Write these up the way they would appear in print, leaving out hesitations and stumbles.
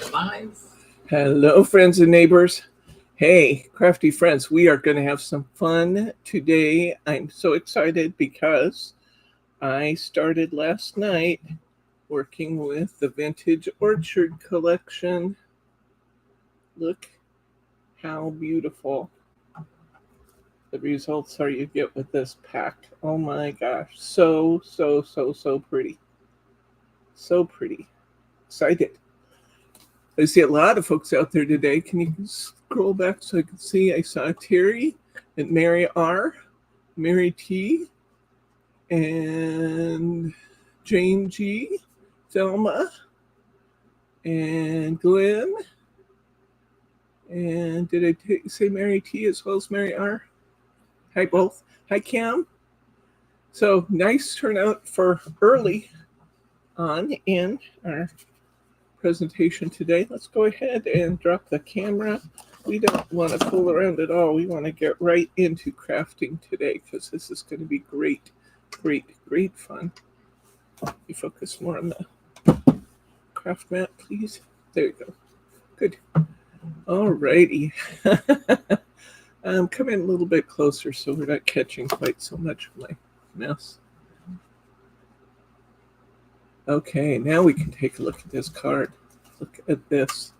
Live. Hello, friends and neighbors. Hey, crafty friends, we are going to have some fun today. I'm so excited because I started last night working with the Vintage Orchard collection. Look how beautiful the results are you get with this pack. Oh my gosh, so pretty. So pretty. Excited. I see a lot of folks out there today. Can you scroll back so I can see? I saw Terry and Mary R, Mary T, and Jane G, Thelma, and Glenn. And did I say Mary T as well as Mary R? Hi, both. Hi, Cam. So nice turnout for early on in our presentation today. Let's go ahead and drop the camera. We don't want to fool around at all. We want to get right into crafting today because this is going to be great fun. You focus more on the craft mat, please. There you go. Good. Alrighty. Come in a little bit closer so we're not catching quite so much of my mess. Okay, now we can take a look at this card. Look at this.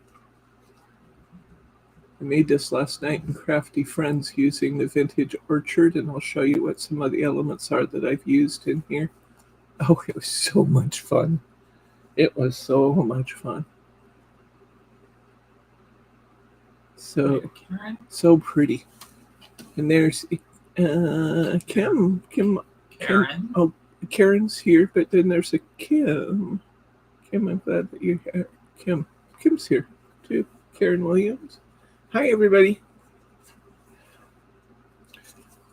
I made this last night in Crafty Friends using the Vintage Orchard, and I'll show you what some of the elements are that I've used in here. Oh, it was so much fun. It was so much fun. So pretty. And there's Kim. Karen. Oh, Karen's here, but then there's a Kim. Kim, I'm glad that you're here. Kim's here too. Karen Williams. Hi, everybody.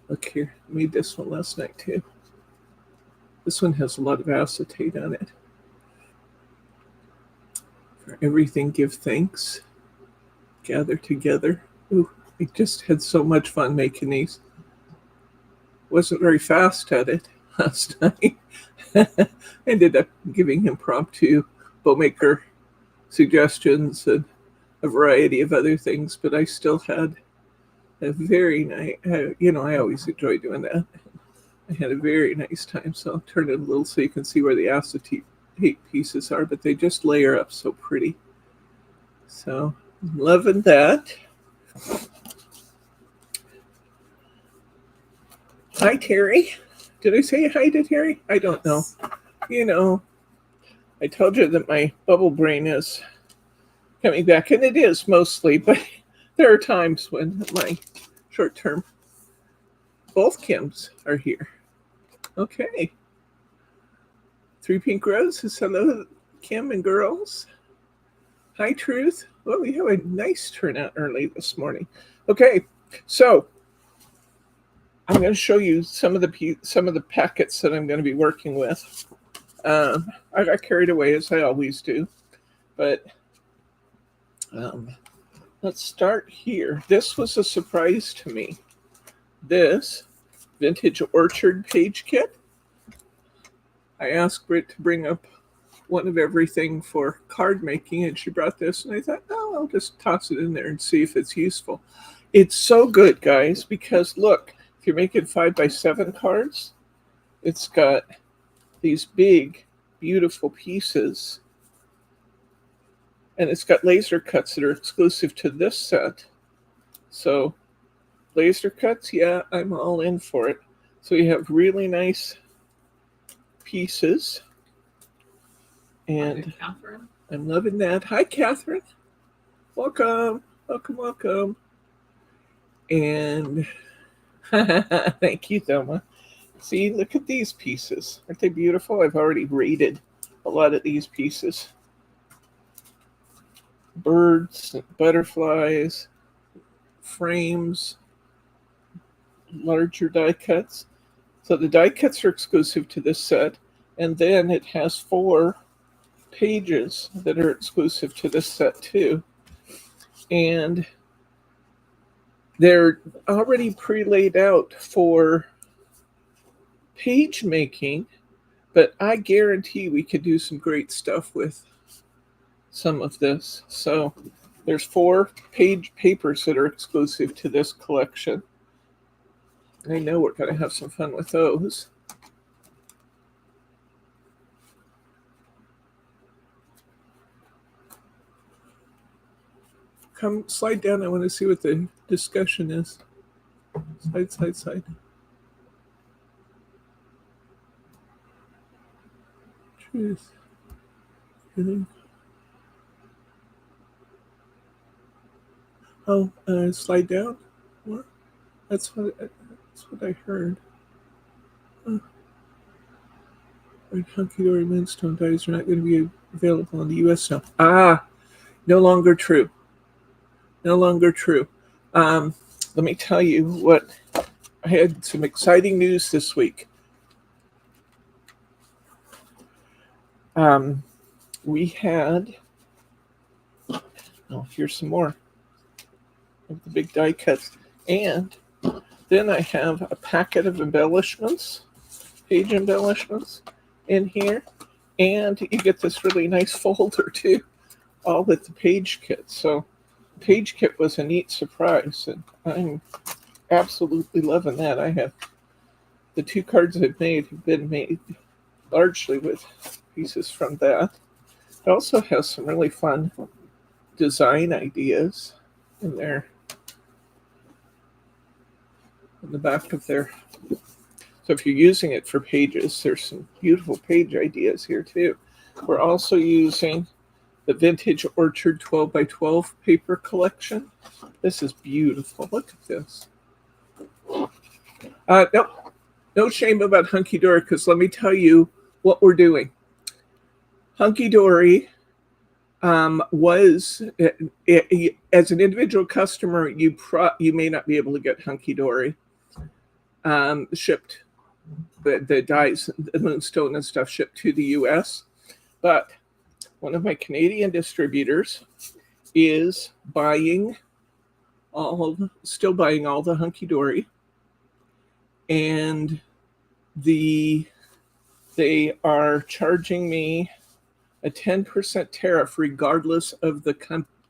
Look here. I made this one last night too. This one has a lot of acetate on it. For everything, give thanks. Gather together. Ooh, I just had so much fun making these. Wasn't very fast at it last night. Ended up giving impromptu bowmaker suggestions and a variety of other things, but I still had a very nice, I always enjoy doing that. I had a very nice time, so I'll turn it a little so you can see where the acetate pieces are, but they just layer up so pretty. So, loving that. Hi, Terry. Did I say hi to Terry? I don't know. I told you that my bubble brain is coming back, and it is mostly, but there are times when my short-term, both Kims are here. Okay. 3 Pink Roses. Hello, Kim and girls. Hi, Truth. Well, we have a nice turnout early this morning. Okay, so I'm going to show you some of the packets that I'm going to be working with. I got carried away as I always do, but let's start here. This was a surprise to me. This Vintage Orchard page kit. I asked Britt to bring up one of everything for card making, and she brought this, and I thought, oh, I'll just toss it in there and see if it's useful. It's so good, guys, because look, if you're making 5x7 cards, it's got these big, beautiful pieces, and it's got laser cuts that are exclusive to this set. So laser cuts, yeah, I'm all in for it. So you have really nice pieces. And Catherine. I'm loving that. Hi, Catherine. Welcome. And thank you, Thelma. See, look at these pieces. Aren't they beautiful? I've already rated a lot of these pieces. Birds, butterflies, frames, larger die cuts. So the die cuts are exclusive to this set, and then it has 4 pages that are exclusive to this set too. And they're already pre-laid out for page making, but I guarantee we could do some great stuff with some of this. So there's 4 page papers that are exclusive to this collection. I know we're going to have some fun with those. Come slide down. I want to see what the discussion is. Slide. Truth. Oh, slide down. What? That's what I heard. Hunky Dory Moonstone dies are not going to be available in the U.S. now. No longer true. No longer true. Let me tell you what. I had some exciting news this week. We had. Oh, here's some more of the big die cuts, and then I have a packet of embellishments, page embellishments, in here, and you get this really nice folder too, all with the page kit. So page kit was a neat surprise, and I'm absolutely loving that. I have the 2 cards I've made have been made largely with pieces from that. It also has some really fun design ideas in there, in the back of there. So if you're using it for pages, there's some beautiful page ideas here too. We're also using the Vintage Orchard 12 by 12 paper collection. This is beautiful. Look at this. No shame about Hunky Dory, because let me tell you what we're doing. Hunky Dory was, as an individual customer, you may not be able to get Hunky Dory shipped. The dies, the Moonstone and stuff shipped to the U.S. But one of my Canadian distributors is still buying all the Hunky Dory, and they are charging me a 10% tariff regardless of the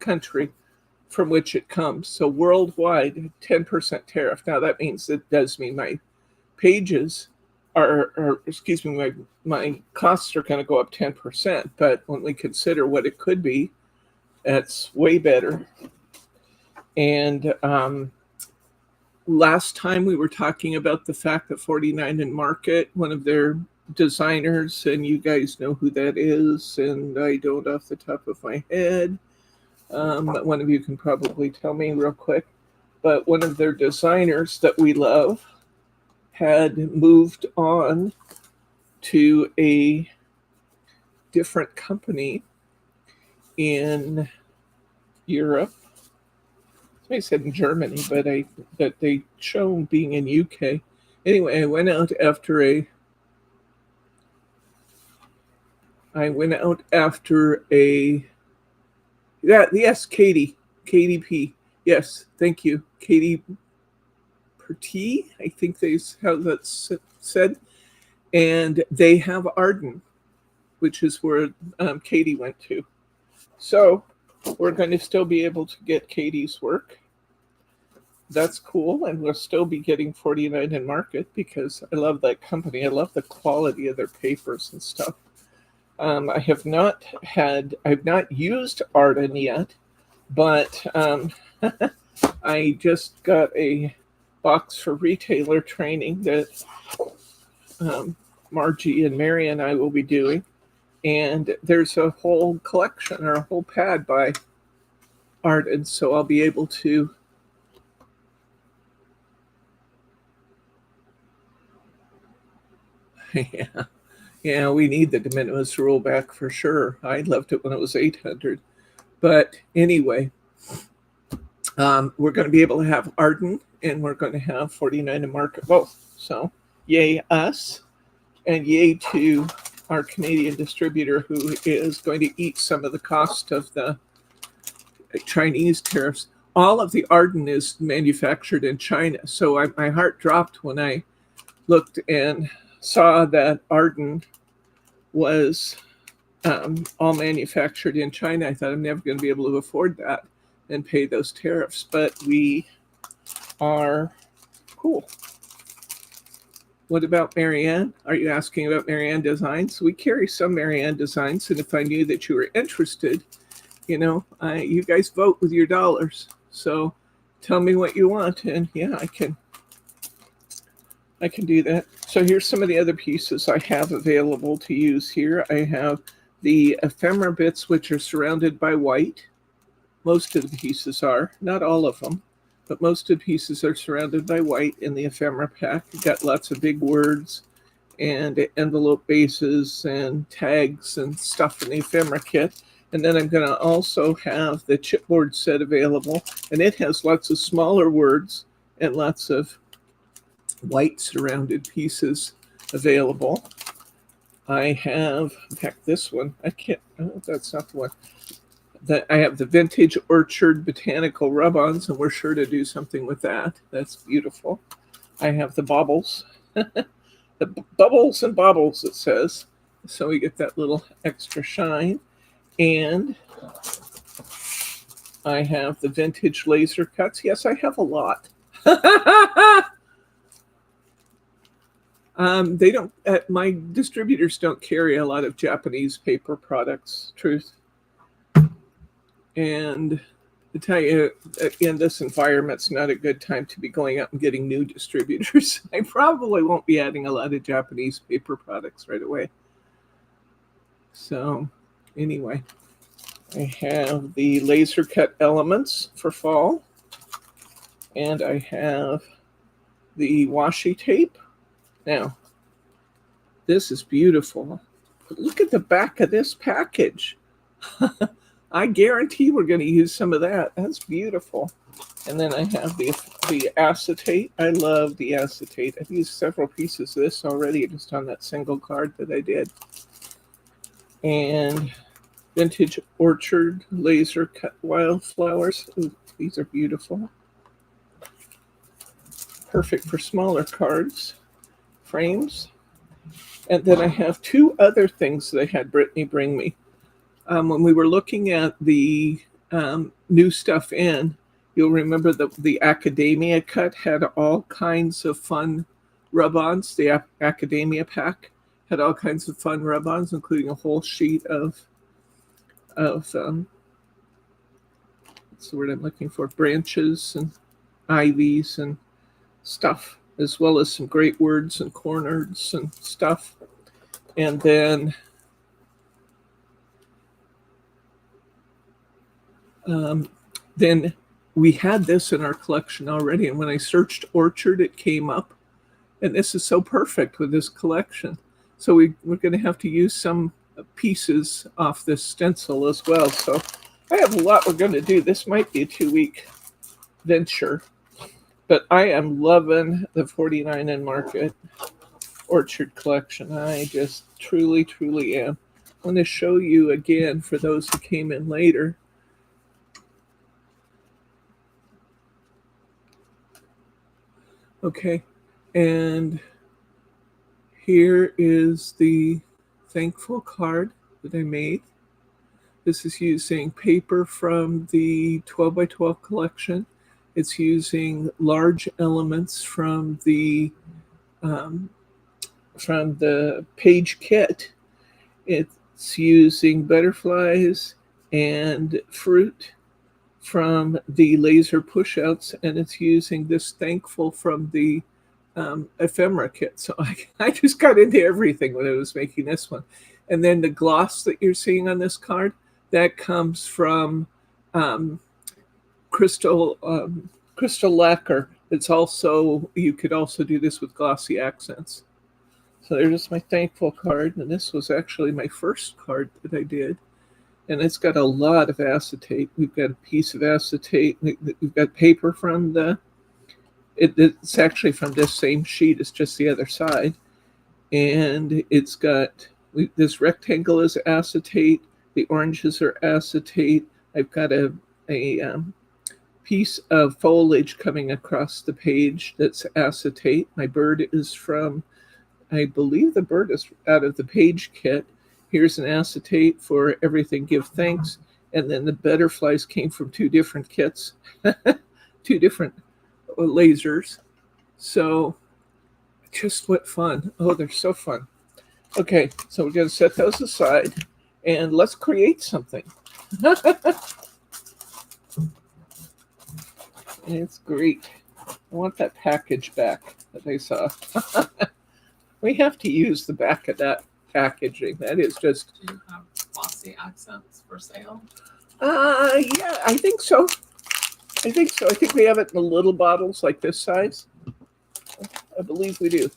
country from which it comes. So worldwide, 10% tariff. Now that means it does mean my pages my costs are going to go up 10%. But when we consider what it could be, that's way better. And last time we were talking about the fact that 49 and Market, one of their designers, and you guys know who that is, and I don't off the top of my head. One of you can probably tell me real quick. But one of their designers that we love had moved on to a different company in Europe. I said in Germany, but they show being in UK. Anyway, I went out after yes, Katie P. Yes, thank you, Katie Perty, I think how that's said. And they have Arden, which is where Katie went to. So we're going to still be able to get Katie's work. That's cool. And we'll still be getting 49 and Market because I love that company. I love the quality of their papers and stuff. I've not used Arden yet, but I just got a box for retailer training that Margie and Mary and I will be doing. And there's a whole collection or a whole pad by Arden, so I'll be able to yeah, we need the de minimis rule back for sure. I loved it when it was 800. But anyway, we're going to be able to have Arden, and we're going to have 49 and Market both. So yay us, and yay to our Canadian distributor, who is going to eat some of the cost of the Chinese tariffs. All of the Arden is manufactured in China. So my heart dropped when I looked and saw that Arden was all manufactured in China. I thought I'm never going to be able to afford that and pay those tariffs, but we are. Cool. What about Marianne? Are you asking about Marianne Designs? We carry some Marianne Designs, and if I knew that you were interested, you guys vote with your dollars. So tell me what you want, and yeah, I can do that. So here's some of the other pieces I have available to use here. I have the ephemera bits, which are surrounded by white. Most of the pieces are, not all of them, but most of the pieces are surrounded by white in the ephemera pack. You've got lots of big words and envelope bases and tags and stuff in the ephemera kit. And then I'm going to also have the chipboard set available, and it has lots of smaller words and lots of white surrounded pieces available. I have, in fact, this one, that's not the one. I have the Vintage Orchard Botanical Rub-Ons, and we're sure to do something with that. That's beautiful. I have the baubles. The bubbles and baubles, it says. So we get that little extra shine. And I have the Vintage Laser Cuts. Yes, I have a lot. They don't, my distributors don't carry a lot of Japanese paper products, truth. And to tell you, in this environment, it's not a good time to be going out and getting new distributors. I probably won't be adding a lot of Japanese paper products right away. So anyway, I have the laser cut elements for fall. And I have the washi tape. Now, this is beautiful. Look at the back of this package. I guarantee we're going to use some of that. That's beautiful. And then I have the acetate. I love the acetate. I've used several pieces of this already just on that single card that I did. And Vintage Orchard Laser Cut Wildflowers. Ooh, these are beautiful. Perfect for smaller cards, frames. And then I have two other things that I had Brittany bring me. When we were looking at the new stuff in, you'll remember the Academia cut had all kinds of fun rub-ons. The Academia pack had all kinds of fun rub-ons, including a whole sheet of what's the word I'm looking for? Branches and ivies and stuff, as well as some great words and corners and stuff. And then we had this in our collection already, and when I searched Orchard, it came up, and this is so perfect with this collection. So we're going to have to use some pieces off this stencil as well. So I have a lot we're going to do. This might be a 2-week venture, but I am loving the 49 and Market Orchard collection. I just truly, truly am. I want to show you again for those who came in later. Okay, and here is the thankful card that I made. This is using paper from the 12 by 12 collection. It's using large elements from the page kit. It's using butterflies and fruit from the laser pushouts, and it's using this thankful from the ephemera kit. So I just got into everything when I was making this one. And then the gloss that you're seeing on this card, that comes from crystal lacquer. It's also, you could also do this with glossy accents. So there's my thankful card, and this was actually my first card that I did. And it's got a lot of acetate. We've got a piece of acetate. We've got paper from it's actually from this same sheet. It's just the other side. And it's got, this rectangle is acetate. The oranges are acetate. I've got a piece of foliage coming across the page that's acetate. My bird is from, I believe the bird is out of the page kit. here's an acetate for everything, give thanks. And then the butterflies came from two different kits, two different lasers. So just what fun. Oh, they're so fun. Okay, so we're going to set those aside and let's create something. It's great. I want that package back that I saw. We have to use the back of that packaging. That is just. Do you have glossy accents for sale? Yeah, I think so. I think we have it in the little bottles like this size. I believe we do.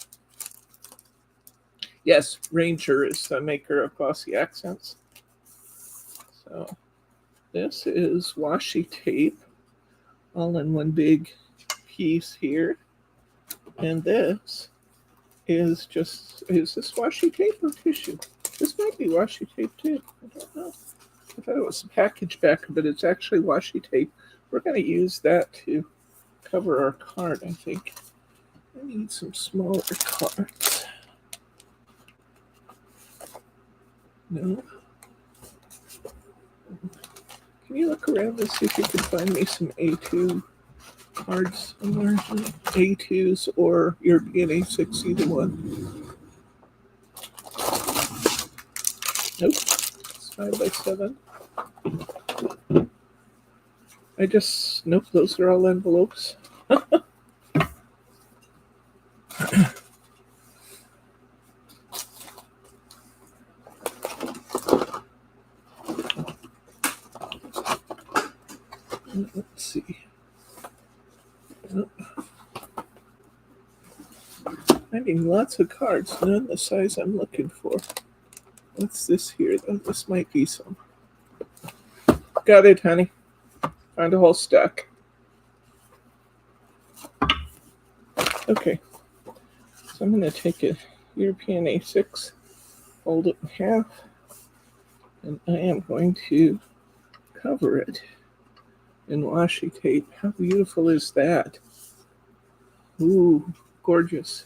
Yes, Ranger is the maker of glossy accents. So this is washi tape, all in one big piece here. And this is this washi tape or tissue? This might be washi tape too. I don't know. I thought it was a package back, but it's actually washi tape. We're going to use that to cover our card, I think. I need some smaller cards. No. Can you look around and see if you can find me some A2 cards somewhere? A2s or European A6, either one. Nope. It's 5x7. Nope, those are all envelopes. Let's see. Finding lots of cards, none the size I'm looking for. What's this here, though? This might be some. Got it, honey. Found a whole stack. Okay. So I'm going to take a European A6, fold it in half, and I am going to cover it in washi tape. How beautiful is that? Ooh, gorgeous.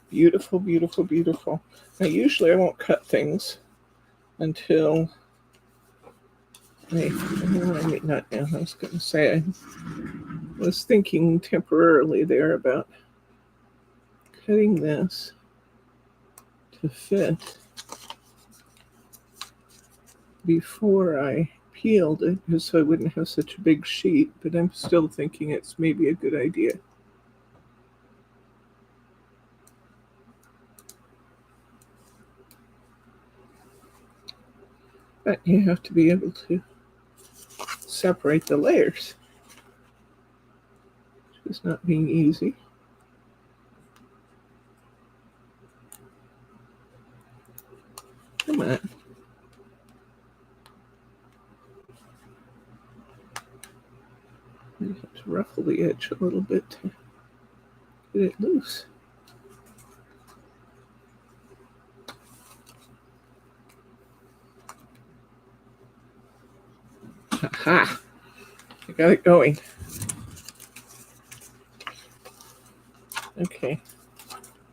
Beautiful, beautiful, beautiful. Now, usually I won't cut things until not now. I was going to say I was thinking temporarily there about cutting this to fit before I peeled it, just so I wouldn't have such a big sheet, but I'm still thinking it's maybe a good idea. But you have to be able to separate the layers, which is not being easy. Come on. You have to ruffle the edge a little bit to get it loose. Aha! I got it going. Okay.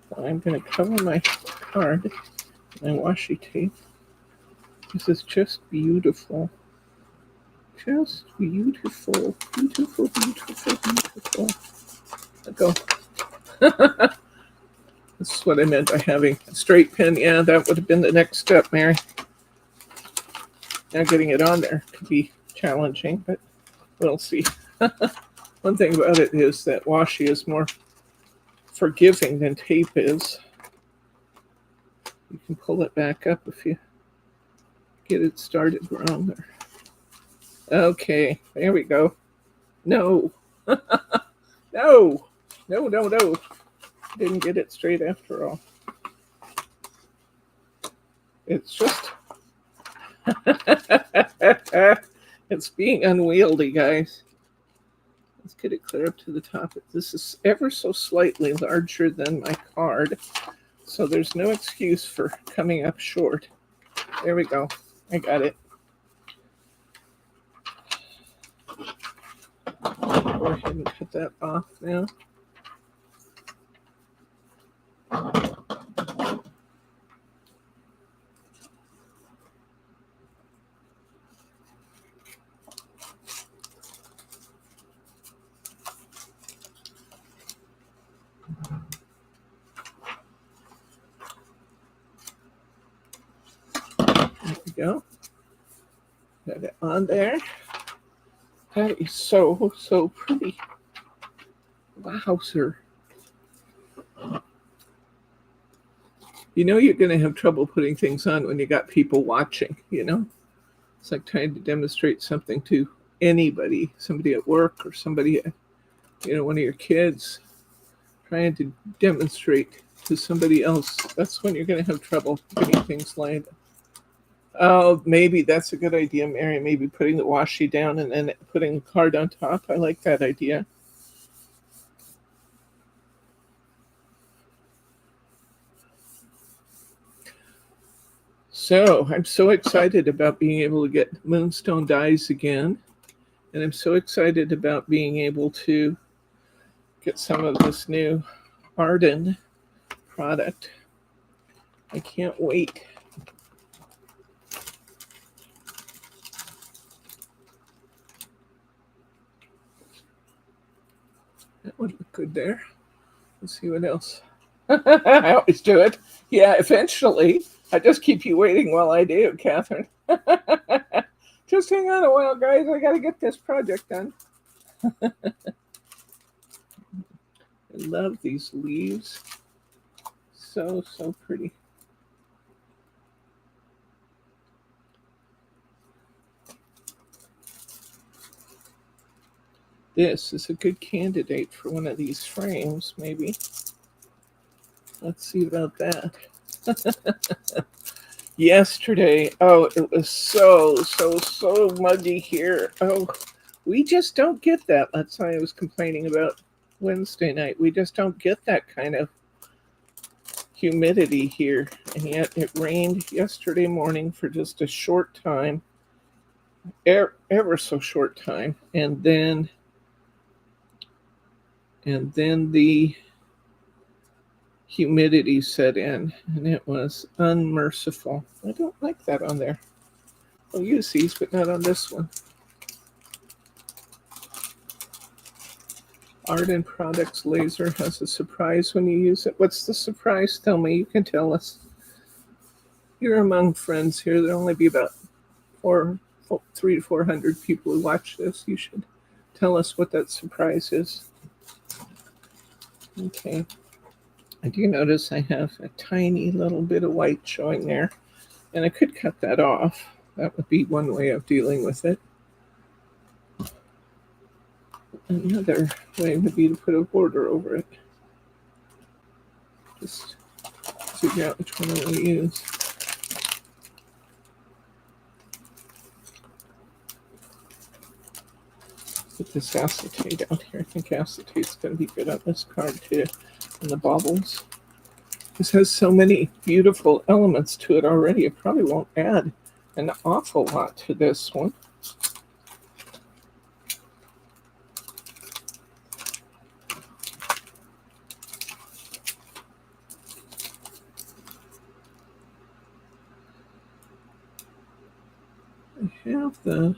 So I'm going to cover my card, my washi tape. This is just beautiful. Just beautiful. Beautiful, beautiful, beautiful. Let go. This is what I meant by having a straight pin. Yeah, that would have been the next step, Mary. Now getting it on there could be challenging, but we'll see. One thing about it is that washi is more forgiving than tape is. You can pull it back up if you get it started wrong. Okay, there we go. No. No. No, no, no. Didn't get it straight after all. It's just... It's being unwieldy, guys. Let's get it clear up to the top. This is ever so slightly larger than my card, so there's no excuse for coming up short. There we go. I got it. Go ahead and cut that off now. Got it on there. That is so, so pretty. Wow, sir. You know you're going to have trouble putting things on when you got people watching, you know? It's like trying to demonstrate something to anybody, somebody at work or somebody, one of your kids, trying to demonstrate to somebody else. That's when you're going to have trouble getting things lined up. Oh, maybe that's a good idea, Mary. Maybe putting the washi down and then putting the card on top. I like that idea. So I'm so excited about being able to get Moonstone dies again. And I'm so excited about being able to get some of this new Arden product. I can't wait. That would look good there. Let's see what else. I always do it. Yeah, eventually. I just keep you waiting while I do, Catherine. Just hang on a while, guys. I got to get this project done. I love these leaves. So, so pretty. This is a good candidate for one of these frames, maybe. Let's see about that. Yesterday, oh, it was so muggy here. Oh, we just don't get that. That's why I was complaining about Wednesday night. We just don't get that kind of humidity here. And yet it rained yesterday morning for just a short time, ever so short time. And then the humidity set in, and it was unmerciful. I don't like that on there. I'll use these, but not on this one. Arden Products laser has a surprise when you use it. What's the surprise? Tell me. You can tell us. You're among friends here. There'll only be about 300 to 400 people who watch this. You should tell us what that surprise is. Okay. I do notice I have a tiny little bit of white showing there, and I could cut that off. That would be one way of dealing with it. Another way would be to put a border over it. Just figure out which one I want to use. Put this acetate out here. I think acetate's going to be good on this card too. And the baubles. This has so many beautiful elements to it already. It probably won't add an awful lot to this one. I have the...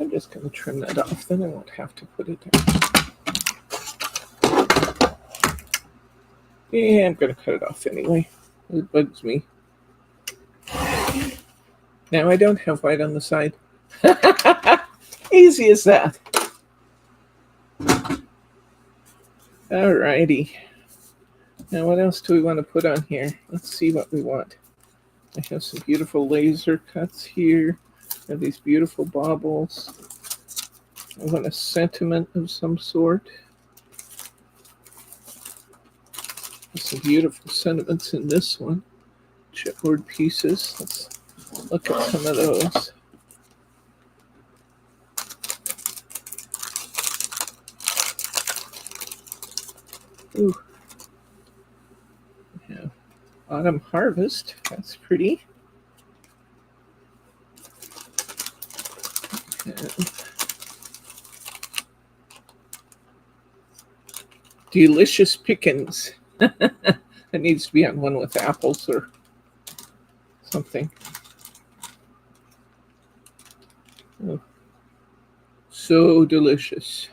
I'm just going to trim that off, then I won't have to put it there. Yeah, I'm going to cut it off anyway. It bugs me. Now I don't have white on the side. Easy as that. Alrighty. Now what else do we want to put on here? Let's see what we want. I have some beautiful laser cuts here. I have these beautiful baubles. I want a sentiment of some sort. There's some beautiful sentiments in this one. Chipboard pieces. Let's look at some of those. Ooh. We have Autumn Harvest. That's pretty. And Delicious Pickins. It needs to be on one with apples or something. Oh, so delicious.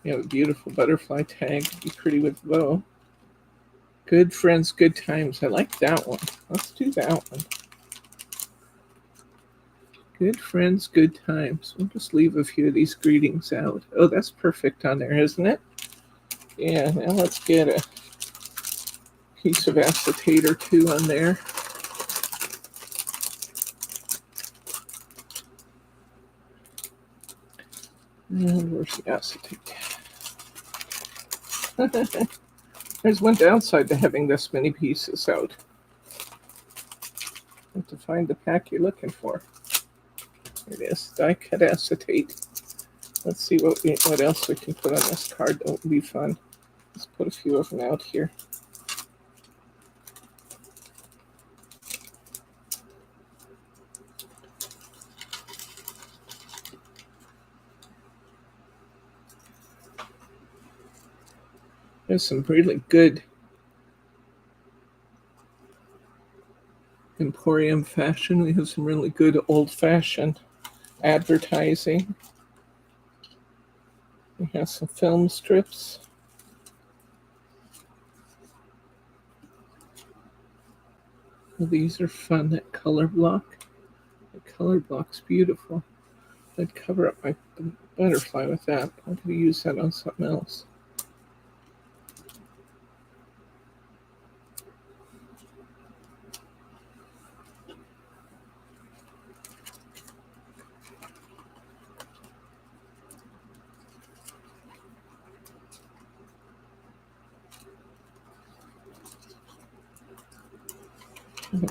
You have a beautiful butterfly tag. Be pretty with the bow. Good friends, good times. I like that one. Let's do that one. Good friends, good times. We'll just leave a few of these greetings out. Oh, that's perfect on there, isn't it? Yeah, now let's get a piece of acetate or two on there. And where's the acetate? There's one downside to having this many pieces out. You have to find the pack you're looking for. There it is, die cut acetate. Let's see what else we can put on this card that would be fun. Let's put a few of them out here. There's some really good Emporium fashion. We have some really good old-fashioned advertising. We have some film strips. These are fun. That color block. The color block's beautiful. I'd cover up my butterfly with that. I'm going to use that on something else.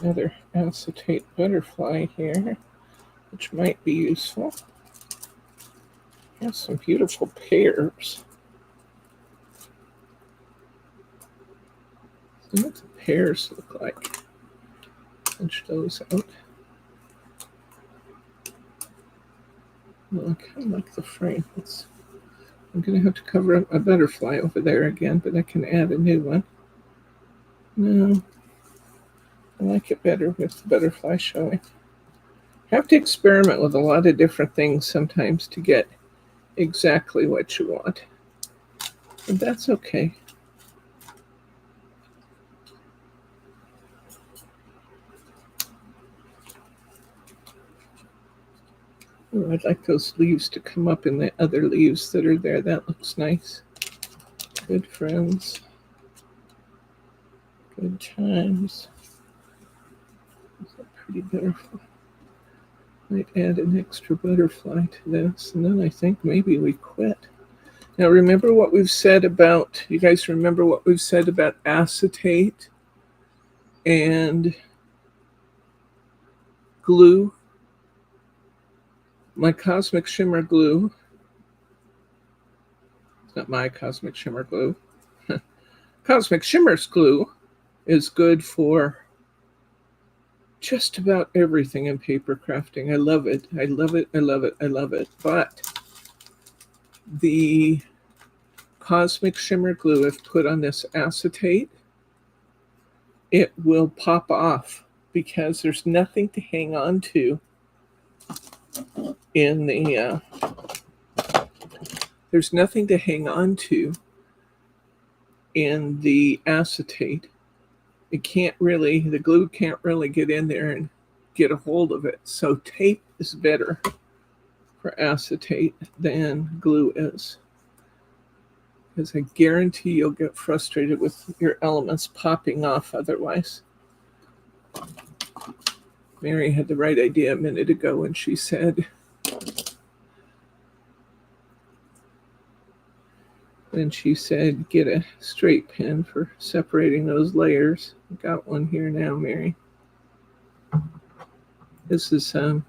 Another acetate butterfly here, which might be useful. Has some beautiful pears. See what the pears look like. Punch those out. Well, I kind of like the frame. I'm going to have to cover up my butterfly over there again, but I can add a new one. No. I like it better with the butterfly showing. Have to experiment with a lot of different things sometimes to get exactly what you want. And that's okay. Oh, I'd like those leaves to come up in the other leaves that are there. That looks nice. Good friends. Good times. Is that pretty butterfly? Might add an extra butterfly to this, and then I think maybe we quit. Now remember what we've said about, you guys remember what we've said about acetate and glue? My Cosmic Shimmer glue, it's not my Cosmic Shimmer glue, Cosmic Shimmer's glue is good for just about everything in paper crafting. I love it. I love it. I love it. I love it. But the Cosmic Shimmer glue, if put on this acetate, it will pop off because there's nothing to hang on to in the there's nothing to hang on to in the acetate. It can't really, the glue can't really get in there and get a hold of it. So tape is better for acetate than glue is. Because I guarantee you'll get frustrated with your elements popping off otherwise. Mary had the right idea a minute ago when she said, get a straight pin for separating those layers. Got one here now, Mary. This is the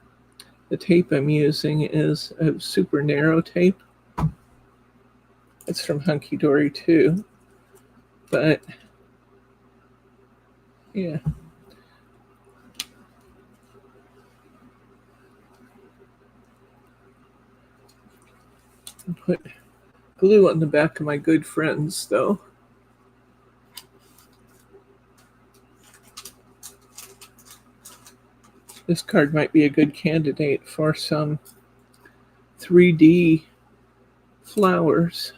tape I'm using is a super narrow tape. It's from Hunky Dory too, but yeah. Put glue on the back of my good friends, though. This card might be a good candidate for some 3D flowers,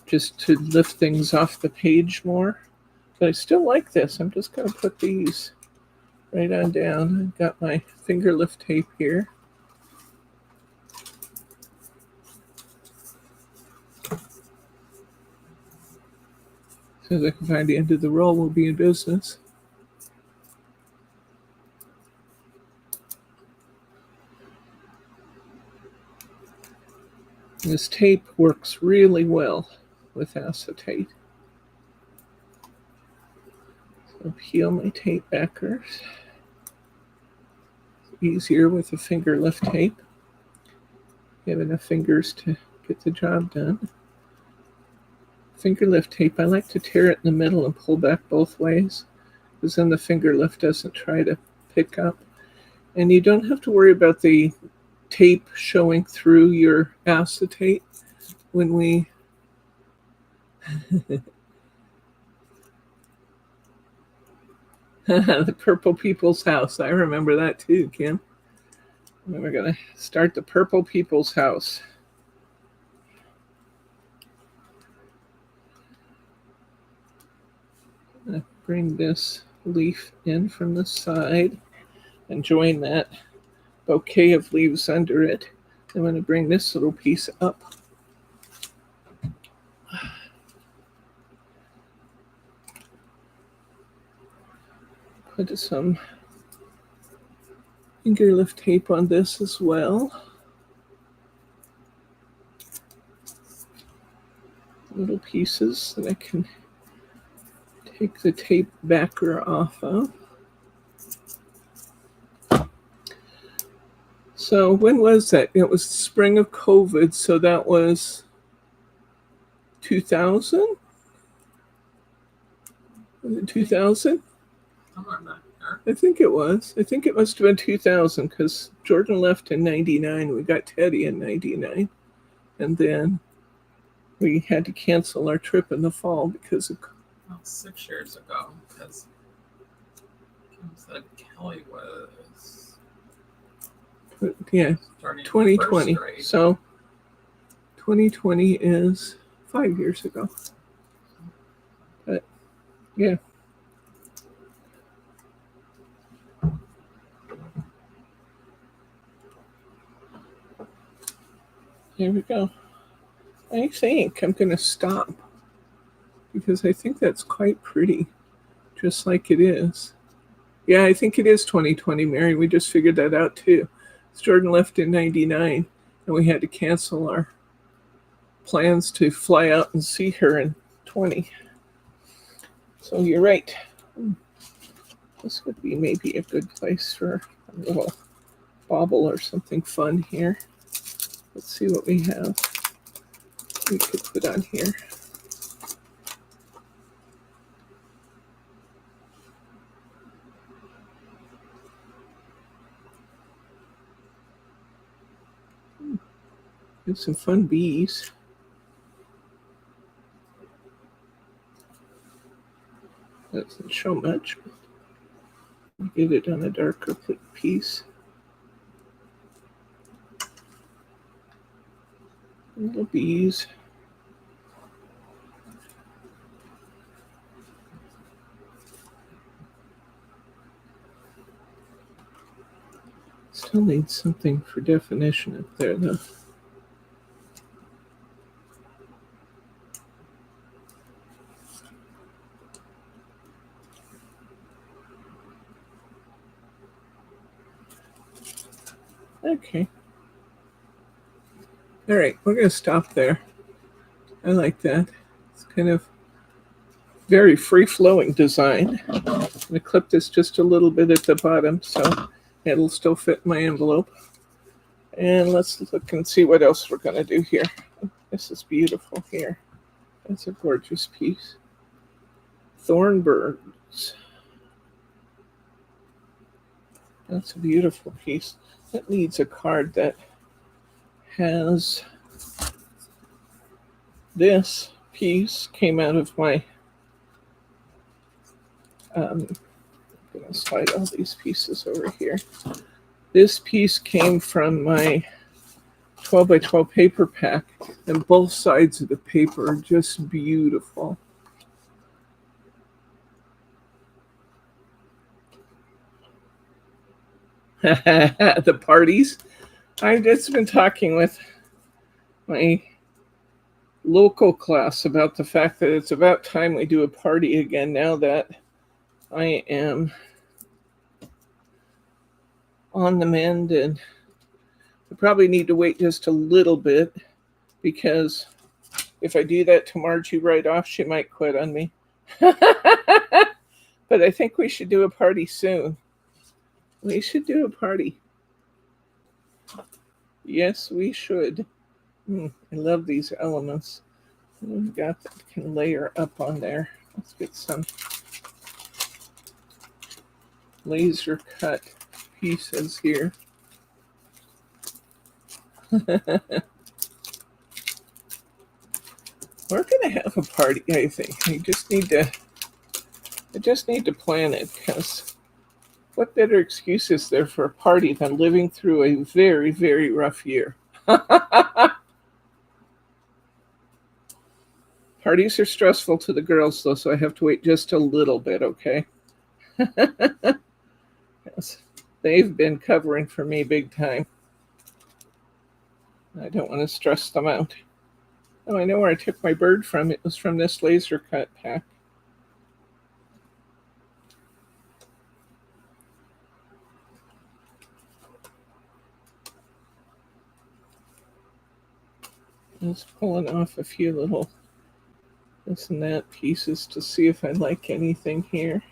just to lift things off the page more. But I still like this. I'm just going to put these right on down. I've got my finger lift tape here. As soon as I can find the end of the roll, we'll be in business. This tape works really well with acetate. So peel my tape backers. It's easier with a finger lift tape. You have enough fingers to get the job done. Finger lift tape, I like to tear it in the middle and pull back both ways, because then the finger lift doesn't try to pick up. And you don't have to worry about the tape showing through your acetate when we the Purple People's House. I remember that too, Kim. We're going to start the Purple People's House. I'm going to bring this leaf in from the side and join that bouquet of leaves under it. I'm going to bring this little piece up. Put some finger lift tape on this as well. Little pieces that I can take the tape backer off of. So when was that? It was the spring of COVID, so that was 2000? Was it 2000? Somewhere back there. I think it was. I think it must have been 2000 because Jordan left in 99. We got Teddy in 99. And then we had to cancel our trip in the fall because of... Well, 6 years ago, because Kim said Kelly was... Yeah, starting 2020. first grade. So 2020 is 5 years ago. But yeah. There we go. I think I'm going to stop because I think that's quite pretty, just like it is. Yeah, I think it is 2020, Mary. We just figured that out too. Jordan left in 99, and we had to cancel our plans to fly out and see her in 20. So you're right. This would be maybe a good place for a little bauble or something fun here. Let's see what we have. We could put on here. There's some fun bees. Doesn't show much. Get it on a darker piece. Little bees. Still need something for definition up there though. Okay. All right, we're going to stop there. I like that. It's kind of very free-flowing design. I'm going to clip this just a little bit at the bottom so it'll still fit my envelope. And let's look and see what else we're going to do here. This is beautiful here. That's a gorgeous piece. Thornbirds. That's a beautiful piece. That needs a card that has this piece came out of my I'm going to slide all these pieces over here. This piece came from my 12 by 12 paper pack, and both sides of the paper are just beautiful. The parties. I've just been talking with my local class about the fact that it's about time we do a party again now that I am on the mend, and I probably need to wait just a little bit because if I do that to Margie right off, she might quit on me. But I think we should do a party soon. We should do a party. Yes, we should. I love these elements. We've got that can layer up on there. Let's get some laser cut pieces here. We're gonna have a party, I think. I just need to plan it, because what better excuse is there for a party than living through a very, very rough year? Parties are stressful to the girls, though, so I have to wait just a little bit, okay? Yes, they've been covering for me big time. I don't want to stress them out. Oh, I know where I took my bird from. It was from this laser cut pack. Just pulling off a few little this and that pieces to see if I like anything here.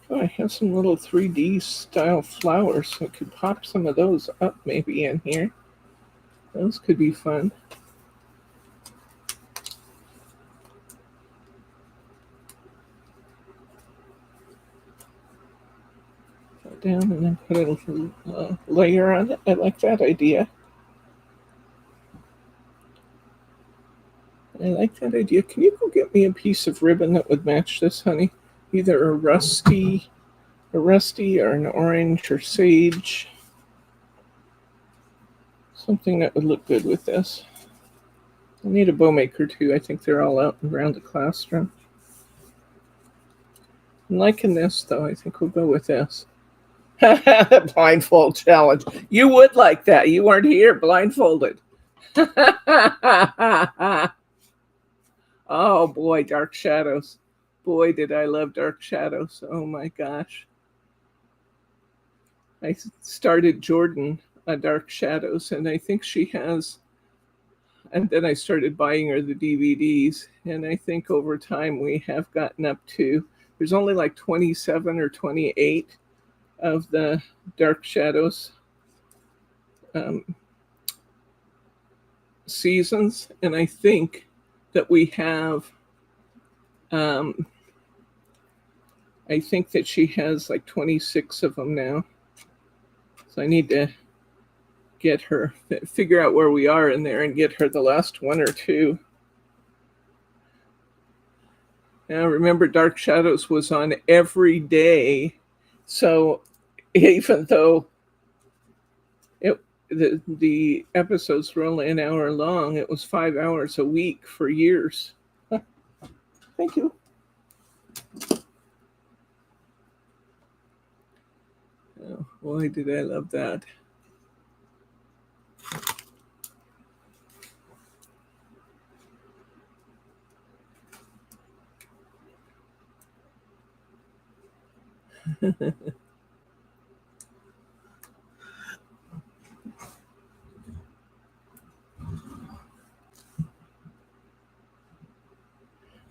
Oh, I have some little 3D style flowers, so I could pop some of those up maybe in here. Those could be fun. Put down and then put a little layer on it. I like that idea. I like that idea. Can you go get me a piece of ribbon that would match this, honey? Either a rusty or an orange or sage. Something that would look good with this. I need a bow maker too. I think they're all out around the classroom. I'm liking this though. I think we'll go with this. Blindfold challenge. You would like that. You weren't here blindfolded. Oh boy, Dark Shadows. Boy, did I love Dark Shadows. Oh my gosh. I started Jordan on Dark Shadows, and I think she has, and then I started buying her the DVDs, and I think over time we have gotten up to, there's only like 27 or 28 of the Dark Shadows seasons, and I think that we have I think that she has like 26 of them now. So I need to get her, figure out where we are in there and get her the last one or two. Now remember, Dark Shadows was on every day. So even though the episodes were only an hour long, it was 5 hours a week for years. Thank you. Oh, boy, did I love that.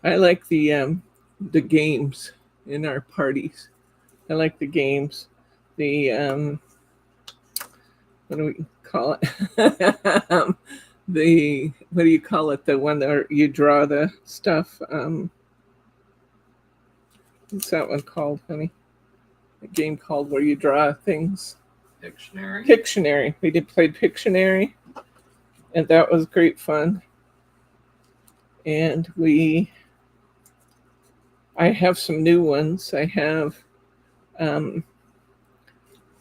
I like the games in our parties. I like the games. The what do we call it? The what do you call it? The one that you draw the stuff. What's that one called, honey? A game called where you draw things. Pictionary. Pictionary. We played Pictionary, and that was great fun. And I have some new ones. I have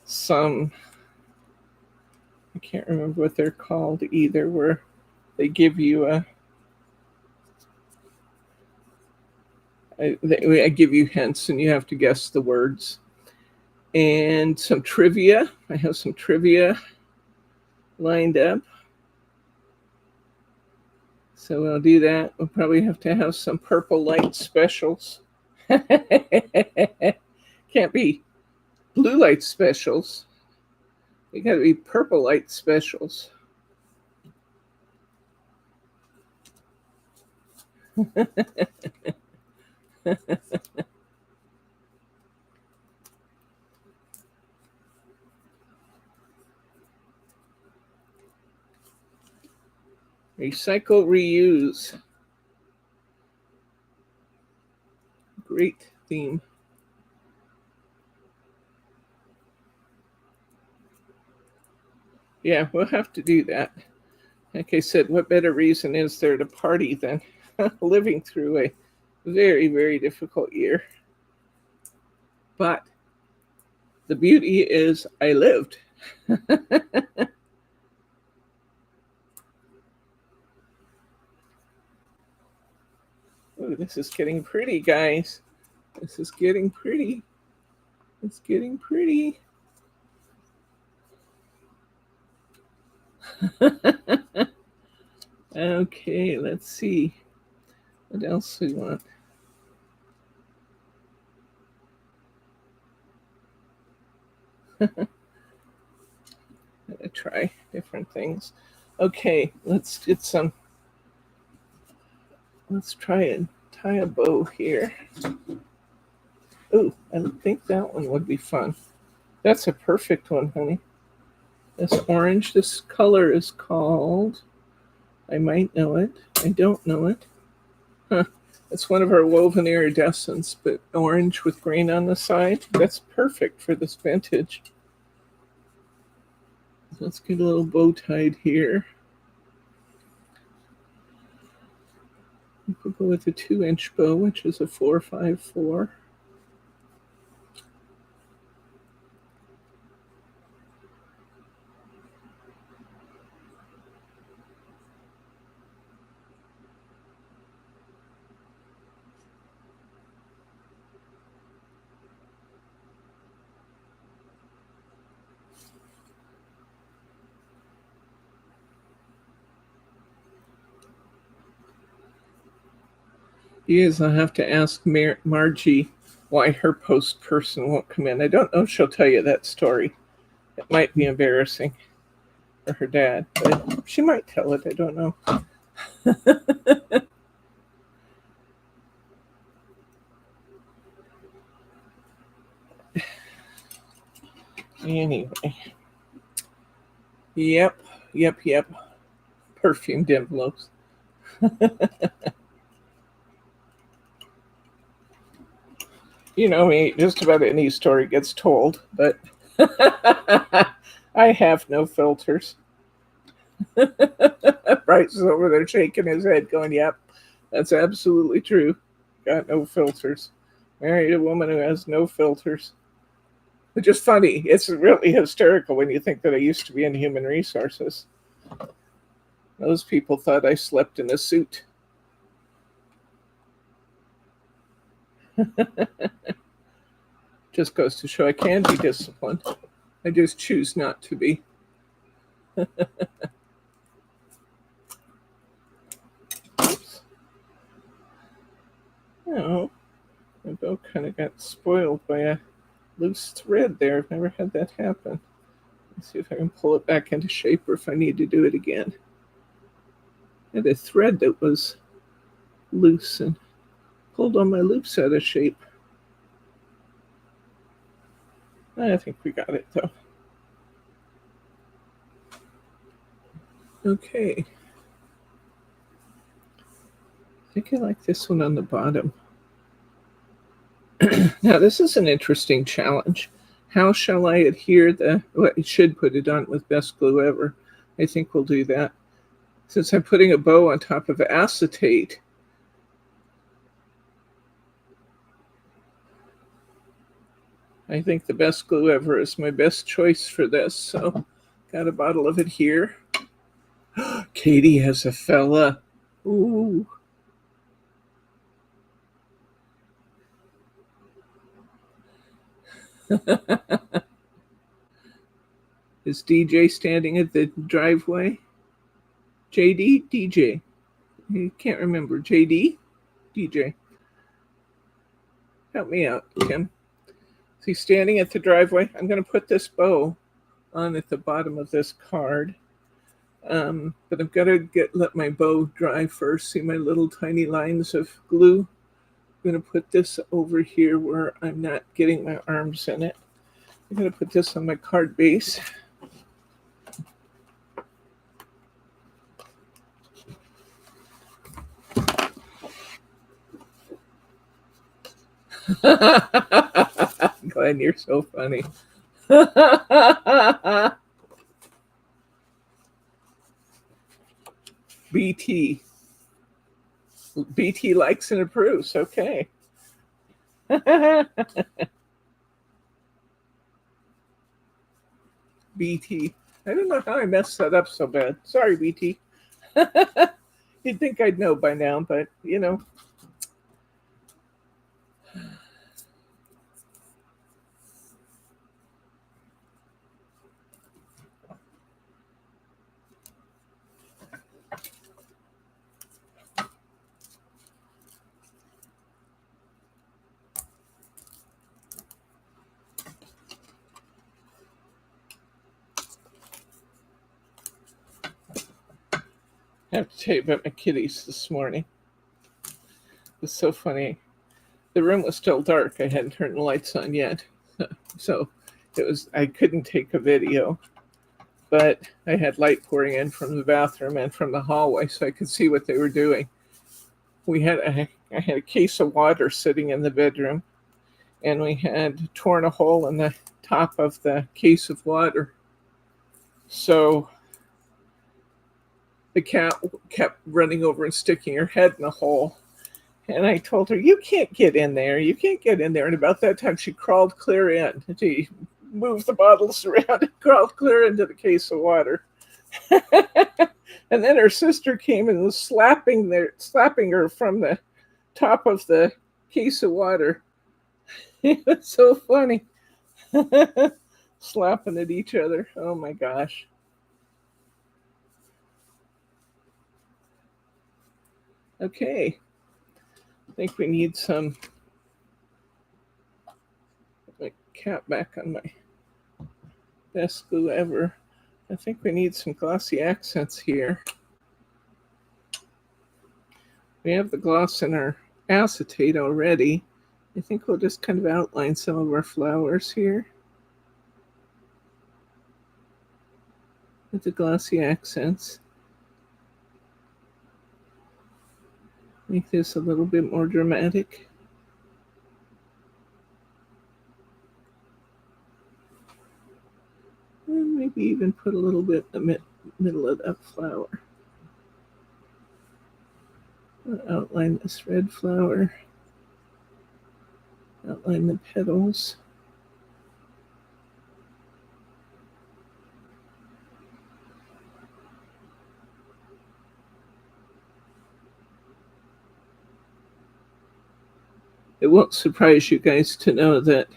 some, I can't remember what they're called either, where they give you I give you hints and you have to guess the words. And some trivia. I have some trivia lined up. So we'll do that. We'll probably have to have some purple light specials. Can't be blue light specials. They got to be purple light specials. Recycle, reuse. Great theme. Yeah, we'll have to do that. Like I said, what better reason is there to party than living through a very, very difficult year? But the beauty is I lived. Ooh, this is getting pretty, guys. This is getting pretty. It's getting pretty. Okay, let's see. What else we want? Gotta try different things. Okay, let's get some. Let's try and tie a bow here. Oh, I think that one would be fun. That's a perfect one, honey. This orange, this color is called, I might know it. I don't know it. Huh. It's one of our woven iridescents, but orange with green on the side. That's perfect for this vintage. Let's get a little bow tied here. We could go with a 2-inch bow, which is a 454. Yes, I'll have to ask Margie why her post person won't come in. I don't know if she'll tell you that story. It might be embarrassing for her dad, but she might tell it. I don't know. Anyway. Yep. Perfumed envelopes. You know me, just about any story gets told, but I have no filters. Bryce is over there shaking his head, going, yep, that's absolutely true. Got no filters. Married a woman who has no filters. Which is funny. It's really hysterical when you think that I used to be in human resources. Those people thought I slept in a suit. Just goes to show I can be disciplined. I just choose not to be. Oops. Oh, my bow kind of got spoiled by a loose thread there. I've never had that happen. Let's see if I can pull it back into shape or if I need to do it again. I had a thread that was loose and pulled all my loops out of shape. I think we got it though. Okay. I think I like this one on the bottom. Now this is an interesting challenge. How shall I adhere well, I should put it on with best glue ever. I think we'll do that. Since I'm putting a bow on top of acetate, I think the best glue ever is my best choice for this. So got a bottle of it here. Katie has a fella. Ooh. Is DJ standing at the driveway? JD? DJ? You can't remember. JD? DJ? Help me out, Kim. Is he standing at the driveway? I'm going to put this bow on at the bottom of this card. But I've got to let my bow dry first. See my little tiny lines of glue? I'm going to put this over here where I'm not getting my arms in it. I'm going to put this on my card base. Glenn, you're so funny. BT. BT likes and approves. Okay. BT. I don't know how I messed that up so bad. Sorry, BT. You'd think I'd know by now, but you know. I have to tell you about my kitties this morning. It was so funny. The room was still dark. I hadn't turned the lights on yet. So I couldn't take a video, but I had light pouring in from the bathroom and from the hallway so I could see what they were doing. I had a case of water sitting in the bedroom, and we had torn a hole in the top of the case of water. So the cat kept running over and sticking her head in the hole. And I told her, you can't get in there. You can't get in there. And about that time, she crawled clear in. She moved the bottles around and crawled clear into the case of water. And then her sister came and was slapping her from the top of the case of water. It was so funny. Slapping at each other. Oh my gosh. Okay, I think we need some, my cap back on my best glue ever. I think we need some glossy accents here. We have the gloss in our acetate already. I think we'll just kind of outline some of our flowers here with the glossy accents. Make this a little bit more dramatic. And maybe even put a little bit in the middle of that flower. I'll outline this red flower. Outline the petals. It won't surprise you guys to know that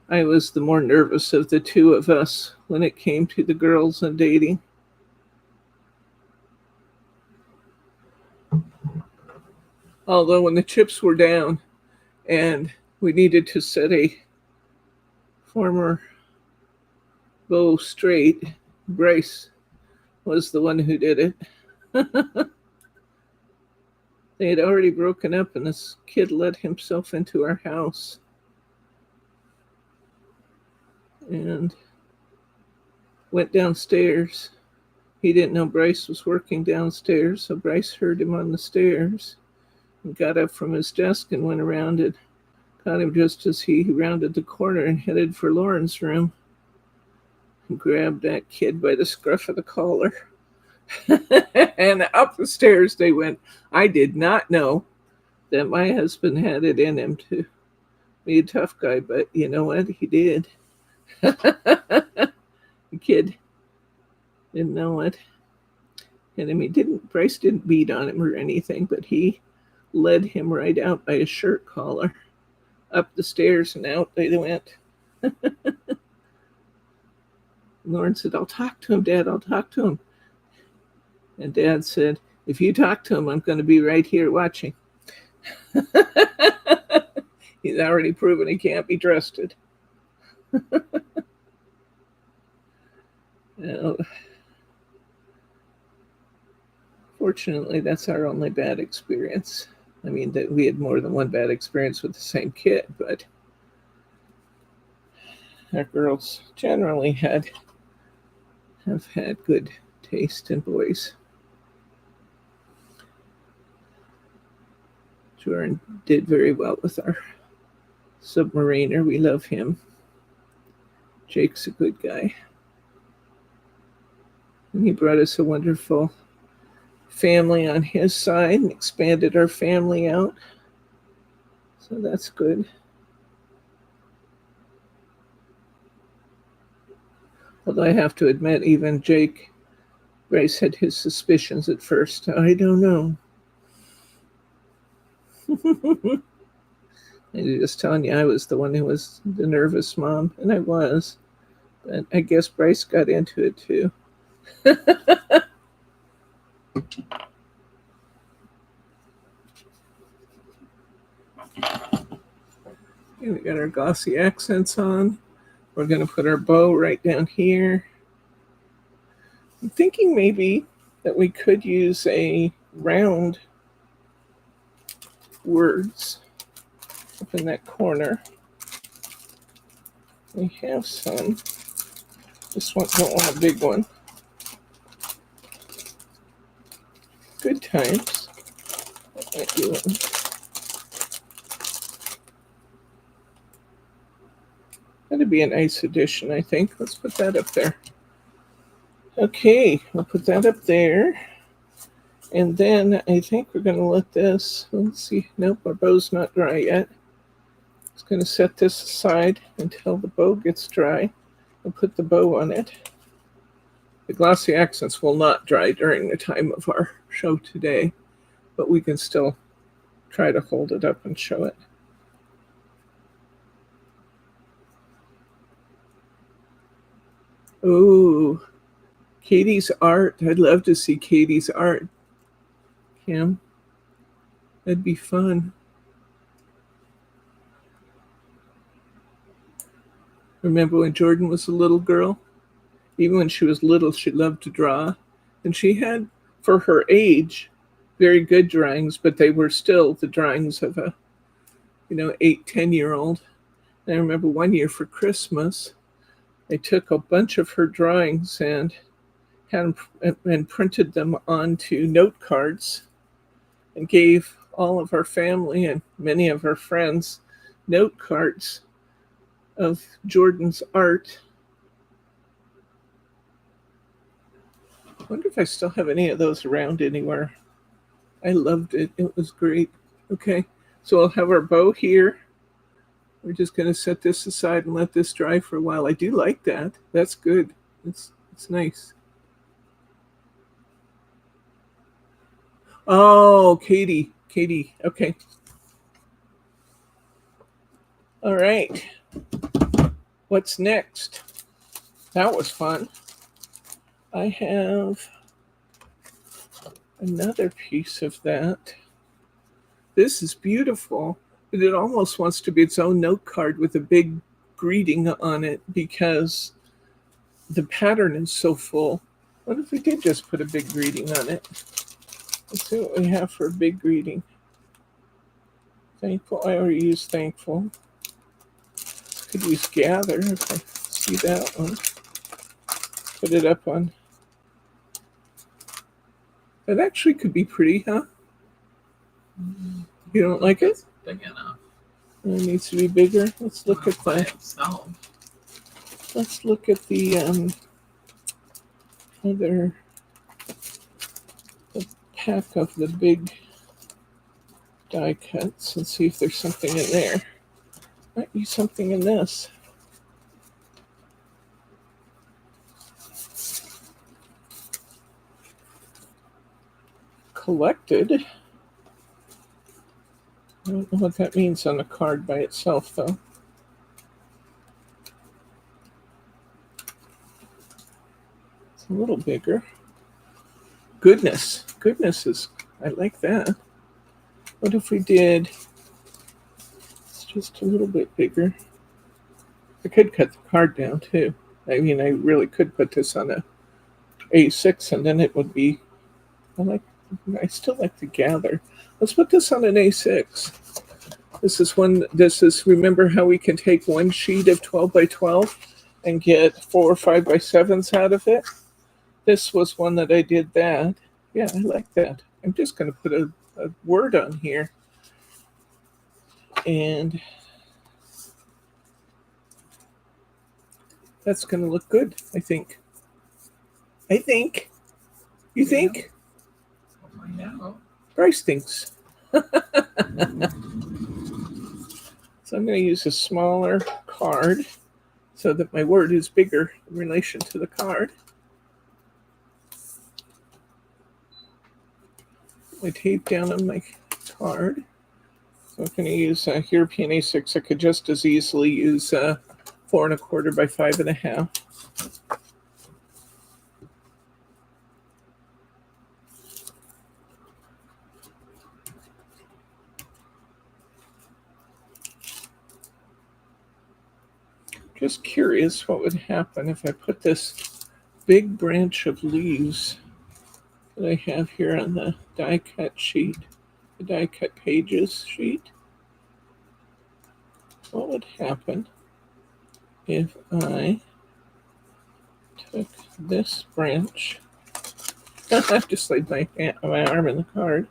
I was the more nervous of the two of us when it came to the girls and dating. Although when the chips were down and we needed to set a former bow straight, Bryce was the one who did it. They had already broken up, and this kid let himself into our house. And went downstairs. He didn't know Bryce was working downstairs, so Bryce heard him on the stairs and got up from his desk and went around and caught him just as he rounded the corner and headed for Lauren's room and grabbed that kid by the scruff of the collar. And up the stairs they went. I did not know that my husband had it in him to be a tough guy, but you know what? He did. The kid didn't know it. And I mean, Bryce didn't beat on him or anything, but he led him right out by his shirt collar, up the stairs and out they went. Lauren said, I'll talk to him, Dad. I'll talk to him. And Dad said, if you talk to him, I'm going to be right here watching. He's already proven he can't be trusted. Fortunately, that's our only bad experience. I mean, that we had more than one bad experience with the same kid, but our girls generally have had good taste in boys. Jordan did very well with our submariner. We love him. Jake's a good guy. And he brought us a wonderful family on his side and expanded our family out. So that's good. Although I have to admit, even Jake Bryce had his suspicions at first. I don't know. I'm just telling you, I was the one who was the nervous mom, and I was. But I guess Bryce got into it too. Okay, we got our glossy accents on. We're going to put our bow right down here. I'm thinking maybe that we could use a round words up in that corner. We have some. This one, don't want a big one. Good times. That might be one. That'd be a nice addition, I think. Let's put that up there. Okay, we'll put that up there. And then I think we're going to let this, let's see, nope, our bow's not dry yet. It's going to set this aside until the bow gets dry and put the bow on it. The glossy accents will not dry during the time of our show today, but we can still try to hold it up and show it. Oh, Katie's art. I'd love to see Katie's art. Kim, that'd be fun. Remember when Jordan was a little girl? Even when she was little, she loved to draw. And she had, for her age, very good drawings, but they were still the drawings of a, 8, 10-year-old. And I remember one year for Christmas, I took a bunch of her drawings and had them and printed them onto note cards and gave all of our family and many of our friends note cards of Jordan's art. I wonder if I still have any of those around anywhere. I loved it. It was great. Okay, so I'll have our bow here. We're just going to set this aside and let this dry for a while. I do like that. That's good. It's nice. Oh, Katie. Okay. All right. What's next? That was fun. I have another piece of that. This is beautiful, but it almost wants to be its own note card with a big greeting on it because the pattern is so full. What if we did just put a big greeting on it? Let's see what we have for a big greeting. Thankful. I already used thankful. Could use gather if I see that one. Put it up on. That actually could be pretty, huh? You don't like it? It's big enough. It needs to be bigger. Let's look at By the. itself. Let's look at the other. The pack of the big die cuts and see if there's something in there. Might be something in this. Collected. I don't know what that means on a card by itself, though. a little bigger. Goodness is, I like that. What if we did, it's just a little bit bigger. I could cut the card down too. I mean, I really could put this on a A6 and then it would be, I still like to gather. Let's put this on an A6. This is, remember how we can take one sheet of 12 by 12 and get 4 or 5 by 7s out of it? This was one that I did that. Yeah, I like that. I'm just going to put a word on here. And that's going to look good, I think. You think? I'll find out. Bryce thinks. So I'm going to use a smaller card so that my word is bigger in relation to the card. Put my tape down on my card. So I'm going to use a European A6. I could just as easily use 4 1/4 by 5 1/2. Just curious what would happen if I put this big branch of leaves that I have here on the die cut sheet, the die cut pages sheet. What would happen if I took this branch? I just laid my arm in the card.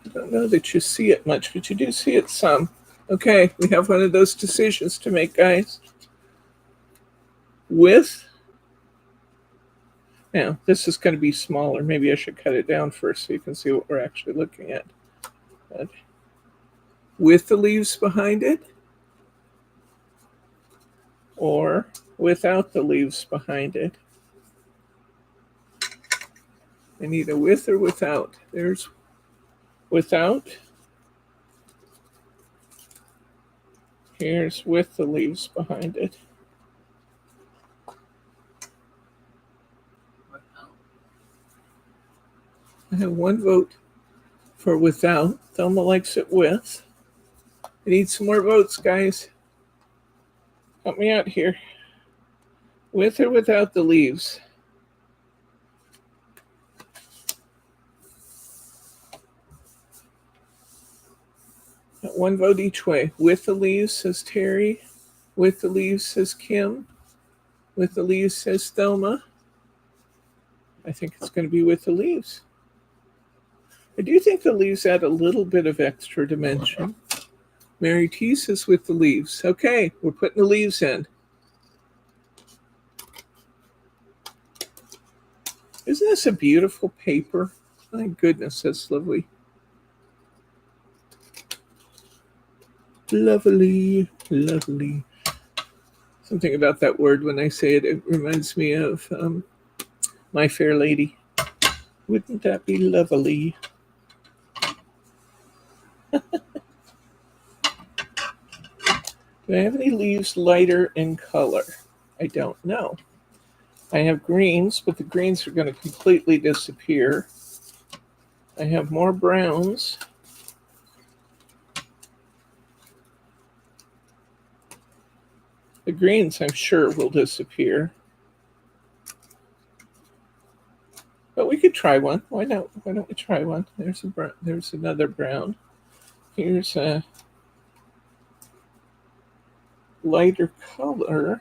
I don't know that you see it much, but you do see it some. Okay, we have one of those decisions to make, guys. Now, this is going to be smaller. Maybe I should cut it down first so you can see what we're actually looking at. But with the leaves behind it, or without the leaves behind it. I need a with or without. There's without. Here's with the leaves behind it. I have one vote for without. Thelma likes it with. I need some more votes, guys. Help me out here. With or without the leaves? One vote each way. With the leaves, says Terry. With the leaves, says Kim. With the leaves, says Thelma. I think it's going to be with the leaves. I do think the leaves add a little bit of extra dimension. Mary T says with the leaves. Okay, we're putting the leaves in. Isn't this a beautiful paper? My goodness, that's lovely. Lovely, lovely. Something about that word when I say it, it reminds me of My Fair Lady. Wouldn't that be lovely? Do I have any leaves lighter in color? I don't know. I have greens, but the greens are going to completely disappear. I have more browns. The greens, I'm sure, will disappear. But we could try one. Why not? Why don't we try one? There's a brown. There's another brown. Here's a lighter color.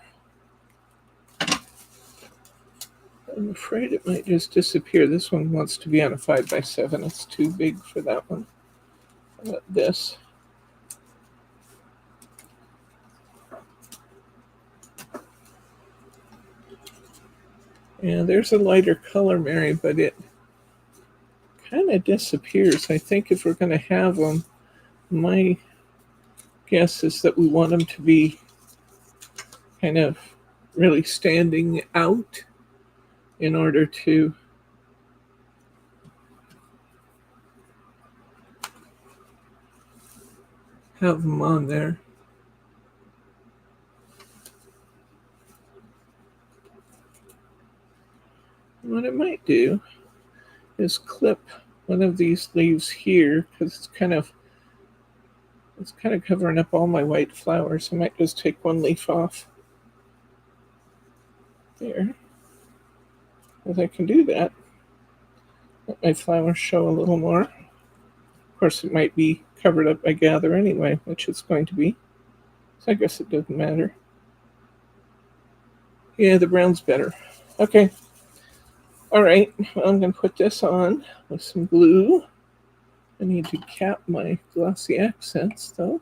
I'm afraid it might just disappear. This one wants to be on a 5 by 7. It's too big for that one. How about this? Yeah, there's a lighter color, Mary, but it kind of disappears. I think if we're going to have them, my guess is that we want them to be kind of really standing out in order to have them on there. What I might do is clip one of these leaves here because it's kind of covering up all my white flowers. I might just take one leaf off there, because I can do that. Let my flowers show a little more. Of course, it might be covered up by gather anyway, which it's going to be. So I guess it doesn't matter. Yeah, the brown's better. Okay. All right, well, I'm going to put this on with some glue. I need to cap my glossy accents, though.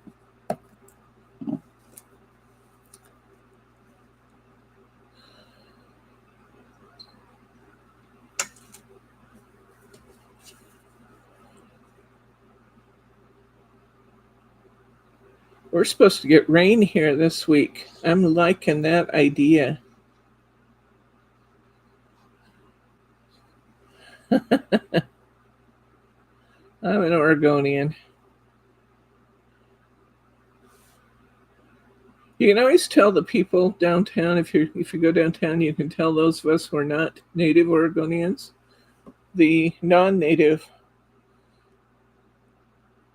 We're supposed to get rain here this week. I'm liking that idea. I'm an Oregonian. You can always tell the people downtown, if you go downtown, you can tell those of us who are not native Oregonians. The non-native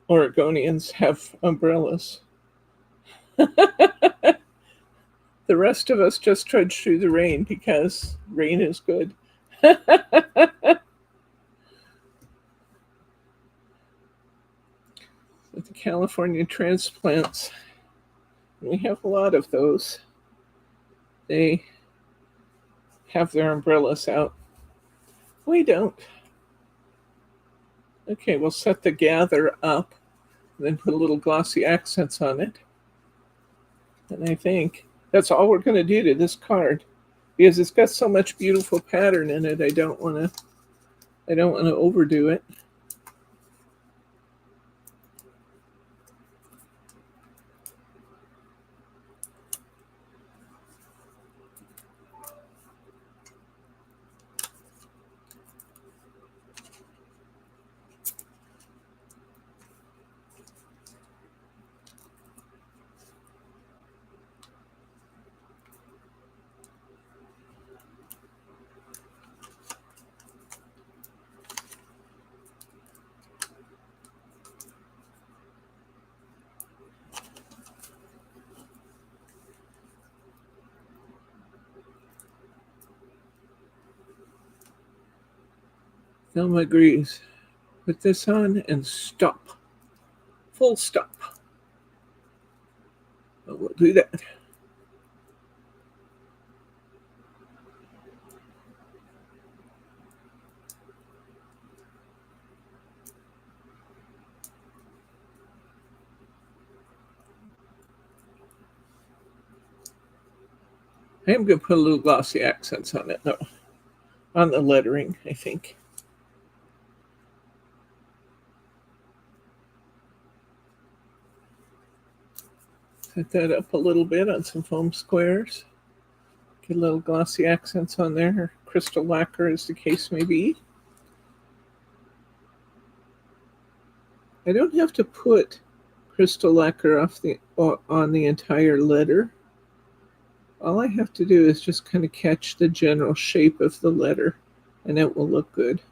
Oregonians have umbrellas. The rest of us just trudge through the rain because rain is good. With the California transplants, we have a lot of those. They have their umbrellas out. We don't. Okay, we'll set the gather up, then put a little glossy accents on it. And I think that's all we're going to do to this card, because it's got so much beautiful pattern in it. I don't want to overdo it. Thelma agrees. Put this on and stop. Full stop. But we'll do that. I am going to put a little glossy accents on it, though. On the lettering, I think. Set that up a little bit on some foam squares. Get a little glossy accents on there, or crystal lacquer as the case may be. I don't have to put crystal lacquer on the entire letter. All I have to do is just kind of catch the general shape of the letter, and it will look good.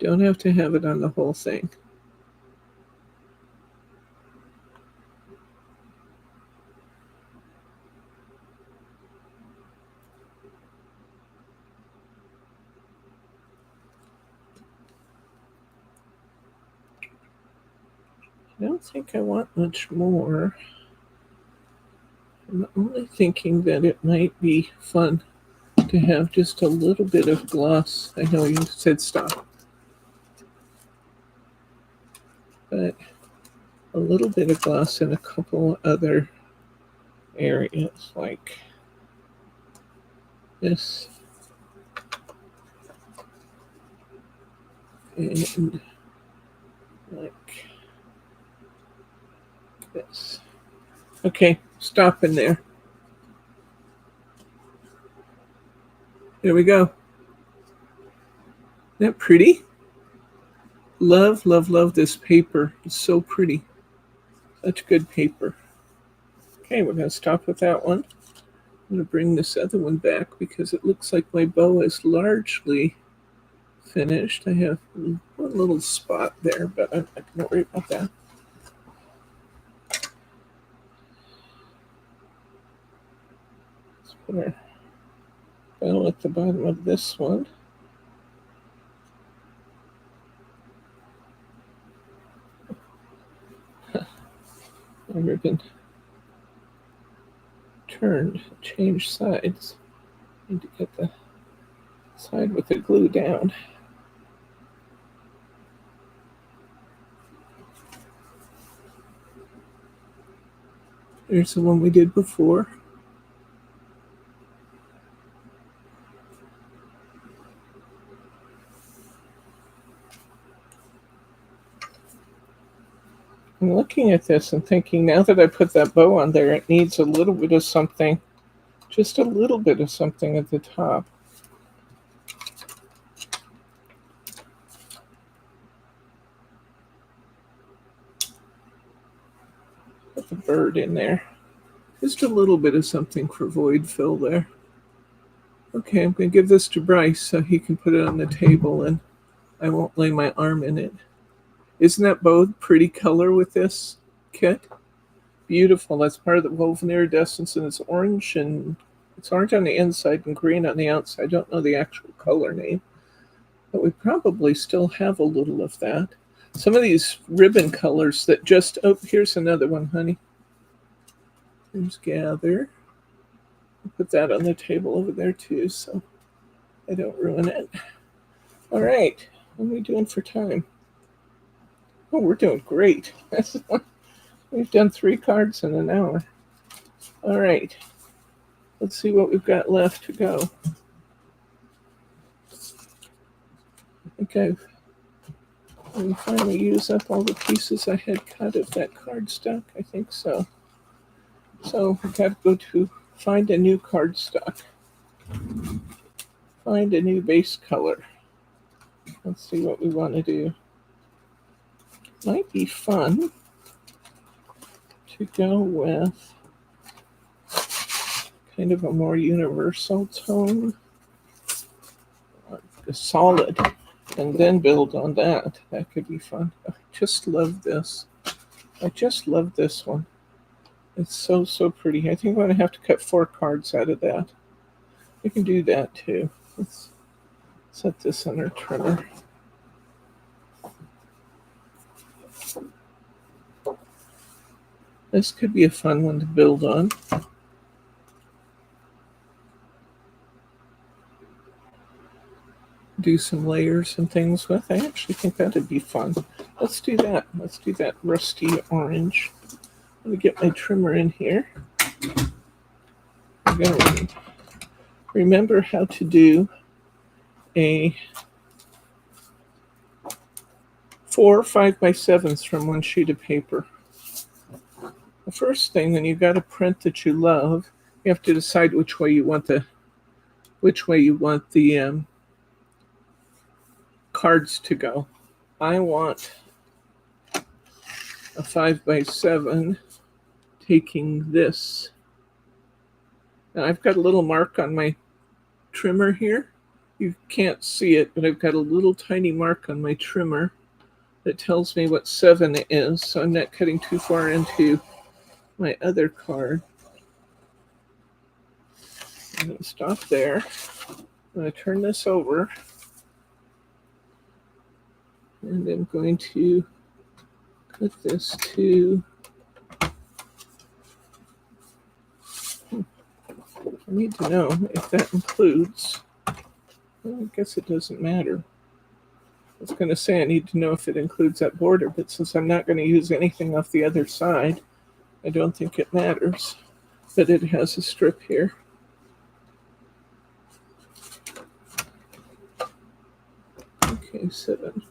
Don't have to have it on the whole thing. I don't think I want much more. I'm only thinking that it might be fun to have just a little bit of gloss. I know you said stop. But a little bit of gloss in a couple other areas, like this. And like this. Okay, stop in there. There we go. Isn't that pretty? Love, love, love this paper. It's so pretty. Such good paper. Okay, we're going to stop with that one. I'm going to bring this other one back because it looks like my bow is largely finished. I have one little spot there, but I'm not going to worry about that. Let's put our bow at the bottom of this one. My ribbon turned, changed sides. Need to get the side with the glue down. There's the one we did before. I'm looking at this and thinking, now that I put that bow on there, it needs a little bit of something, just a little bit of something at the top. Put the bird in there. Just a little bit of something for void fill there. Okay, I'm going to give this to Bryce so he can put it on the table and I won't lay my arm in it. Isn't that bow pretty color with this kit? Beautiful. That's part of the woven iridescence, and it's orange on the inside and green on the outside. I don't know the actual color name, but we probably still have a little of that. Some of these ribbon colors that just, oh, here's another one, honey. There's Gather. I'll put that on the table over there too, so I don't ruin it. All right, what are we doing for time? Oh, we're doing great. We've done 3 cards in an hour. All right, let's see what we've got left to go. I think I've finally used up all the pieces I had cut of that cardstock. I think so. So we've got to go to find a new cardstock. Find a new base color. Let's see what we want to do. Might be fun to go with kind of a more universal tone, a solid, and then build on that. That could be fun. I just love this. I just love this one. It's so, so pretty. I think I'm going to have to cut 4 cards out of that. We can do that too. Let's set this on our trimmer. This could be a fun one to build on. Do some layers and things with. I actually think that'd be fun. Let's do that. Let's do that rusty orange. Let me get my trimmer in here. I'm going to remember how to do a 4 5x7s from one sheet of paper. The first thing, when you've got a print that you love, you have to decide which way you want the cards to go. I want a 5x7 taking this. Now I've got a little mark on my trimmer here. You can't see it, but I've got a little tiny mark on my trimmer that tells me what 7 is, so I'm not cutting too far into my other card. I'm going to stop there. I'm going to turn this over. And I'm going to cut this to... I need to know if that includes... Well, I guess it doesn't matter. I was going to say I need to know if it includes that border, but since I'm not going to use anything off the other side, I don't think it matters. But it has a strip here. Okay, 7.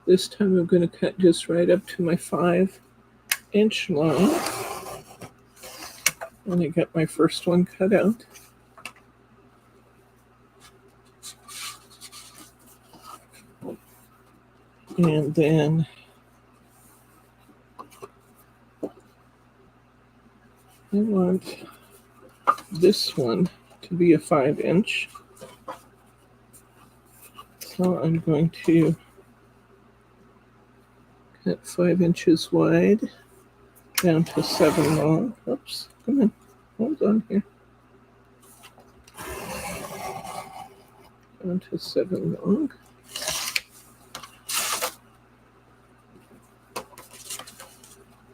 This time I'm going to cut just right up to my 5-inch line. And I got my first one cut out. And then I want this one to be a 5-inch. So I'm going to cut 5 inches wide down to 7 long. Oops, come on, hold on here. Down to 7 long.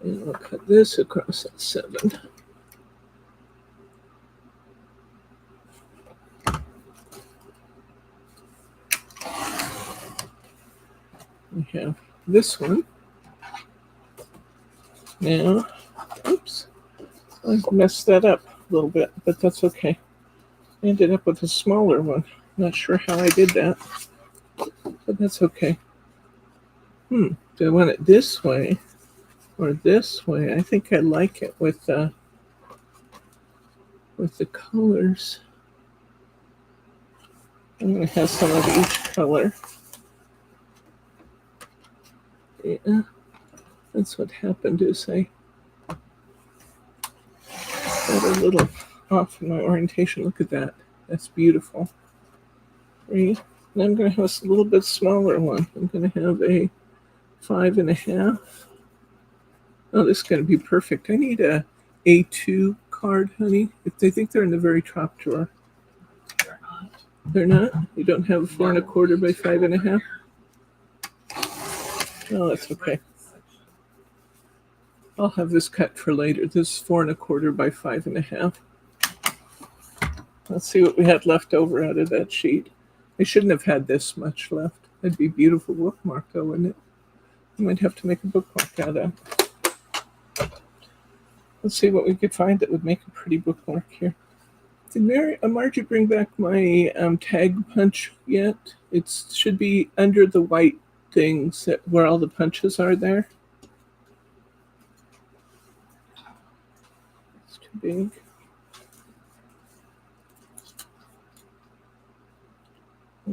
And I'll cut this across at 7. We have this one. Now, oops, I messed that up a little bit, but that's okay. I ended up with a smaller one. Not sure how I did that, but that's okay. Do I want it this way or this way? I think I like it with the colors. I'm going to have some of each color. Yeah, that's what happened is I got a little off in my orientation. Look at that. That's beautiful. 3. And I'm going to have a little bit smaller one. I'm going to have a 5.5. Oh, this is going to be perfect. I need a A2 card, honey. If they think they're in the very top drawer. They're not. They're not? You don't have a 4.25 by 5.5? Oh, that's okay. I'll have this cut for later. This is 4.25 by 5.5. Let's see what we had left over out of that sheet. I shouldn't have had this much left. That'd be a beautiful bookmark, though, wouldn't it? I might have to make a bookmark out of. Let's see what we could find that would make a pretty bookmark here. Did Margie bring back my tag punch yet? It should be under the white things where all the punches are there. It's too big.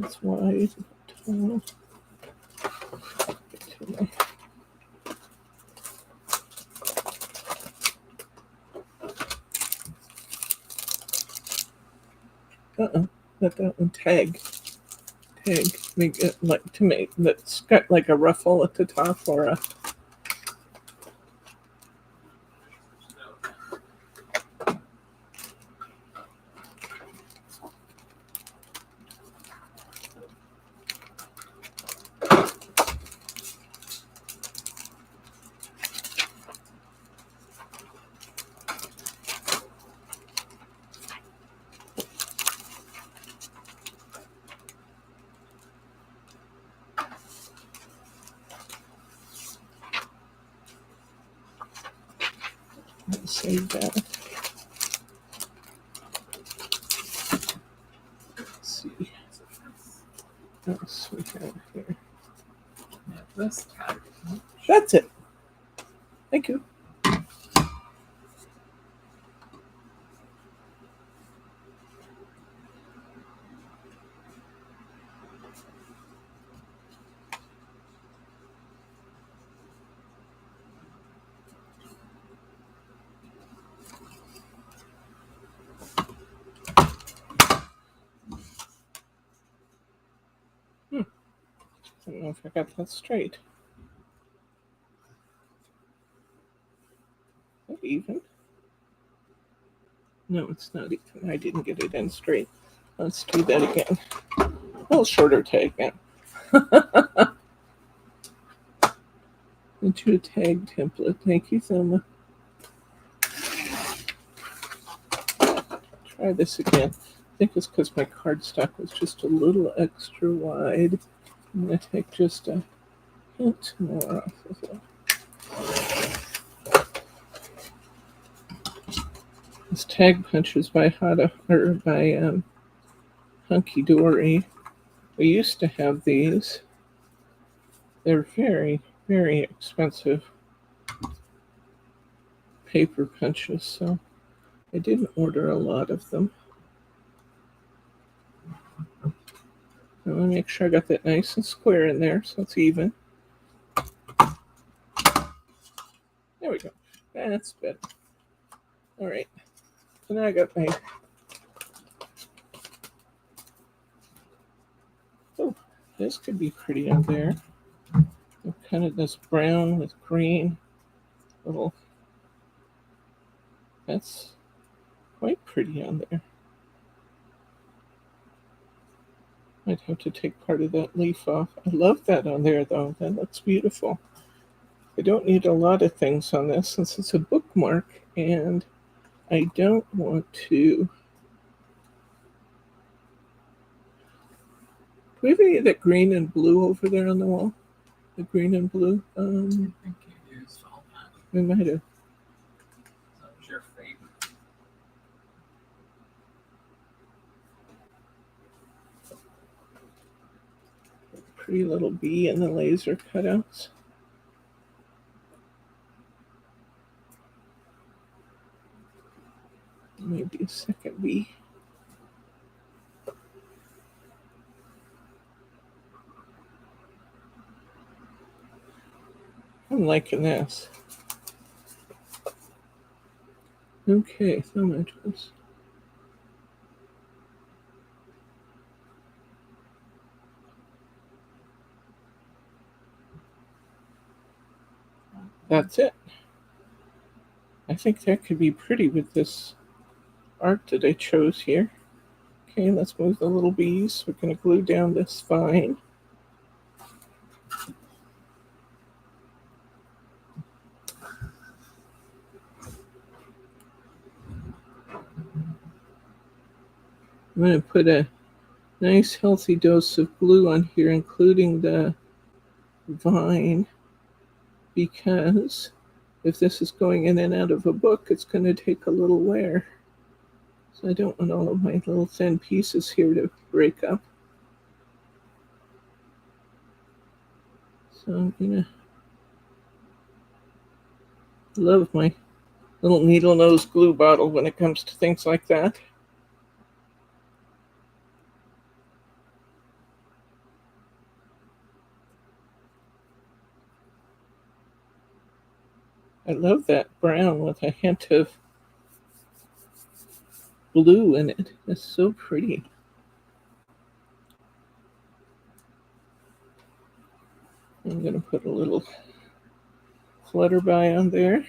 It's wide. Tall. Not that one. Tag. Make it like to make that's got like a ruffle at the top or a. Save that. Let's see. What else we have here? Yeah, this tag. That's it. Thank you. I don't know if I got that straight. Is that even? No, it's not even. I didn't get it in straight. Let's do that again. A little shorter tag now. Into a tag template. Thank you, Thelma. Try this again. I think it's because my cardstock was just a little extra wide. I'm going to take just a hint more off of it. This tag punch is by Hunky Dory. We used to have these. They're very, very expensive paper punches, so I didn't order a lot of them. I want to make sure I got that nice and square in there so it's even. There we go. That's better. All right. So now I got my. Oh, this could be pretty on there. Kind of this brown with green. Little. That's quite pretty on there. Might have to take part of that leaf off. I love that on there, though. That looks beautiful. I don't need a lot of things on this since it's a bookmark, and I don't want to. Do we have any of that green and blue over there on the wall? The green and blue? I think you used all that. We might have. That was your favorite. Pretty little bee and the laser cutouts. Maybe a second bee. I'm liking this. Okay, thaumaturus. That's it. I think that could be pretty with this art that I chose here. Okay, let's move the little bees. We're going to glue down this vine. I'm going to put a nice healthy dose of glue on here, including the vine, because if this is going in and out of a book, it's going to take a little wear. So I don't want all of my little thin pieces here to break up. So I'm going to love my little needle nose glue bottle when it comes to things like that. I love that brown with a hint of blue in it. It's so pretty. I'm going to put a little flutterby on there.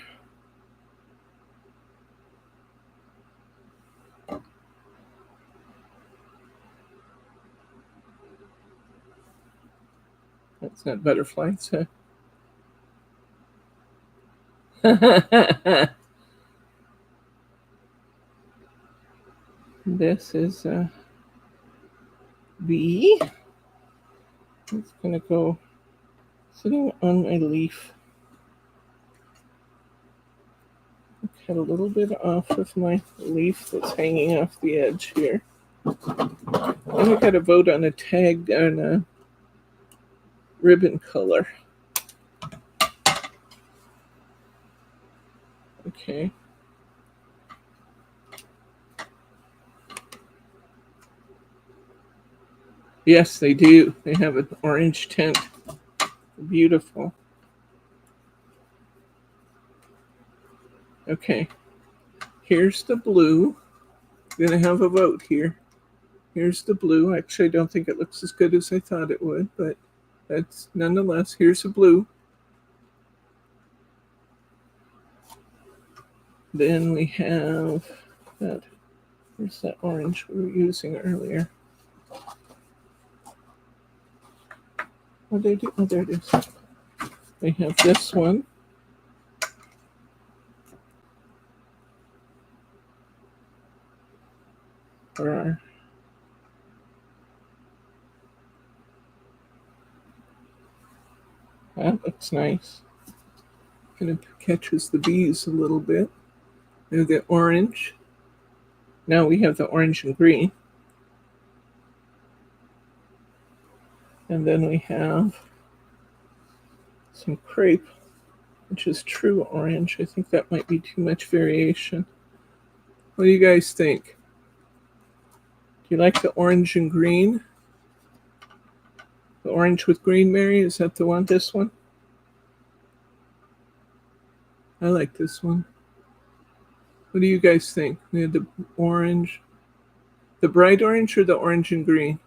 That's not butterfly, it's a this is a bee. It's going to go sitting on my leaf. Cut a little bit off of my leaf that's hanging off the edge here. Then I got to vote on a tag and a ribbon color. Okay. Yes, they do. They have an orange tint. Beautiful. Okay. Here's the blue. I'm going to have a vote here. Here's the blue. Actually, I don't think it looks as good as I thought it would, but that's nonetheless. Here's the blue. Then we have that. Here's that orange we were using earlier. What did I do? Oh, there it is. We have this one. For our that looks nice. Kind of catches the bees a little bit. There's the orange. Now we have the orange and green. And then we have some crepe, which is true orange. I think that might be too much variation. What do you guys think? Do you like the orange and green? The orange with green, Mary? Is that the one, this one? I like this one. What do you guys think? We had the orange, the bright orange or the orange and green?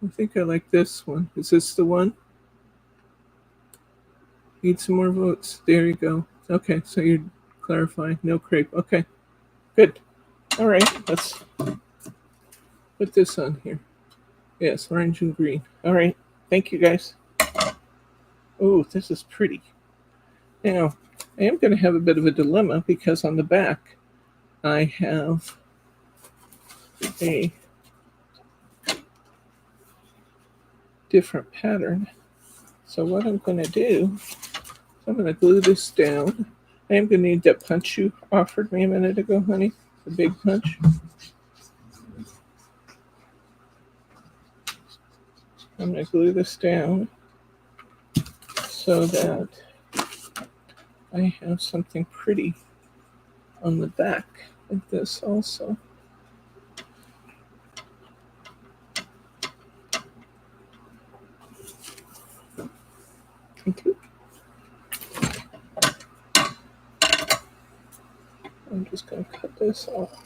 I think I like this one. Is this the one? Need some more votes. There you go. Okay, so you're clarifying. No crepe. Okay, good. All right, let's put this on here. Yes, orange and green. All right, thank you guys. Oh, this is pretty. Now, I am going to have a bit of a dilemma because on the back I have a different pattern. So what I'm going to do, I'm going to glue this down. I am going to need that punch you offered me a minute ago, honey. The big punch. I'm going to glue this down so that I have something pretty on the back like this also. Thank you. I'm just going to cut this off.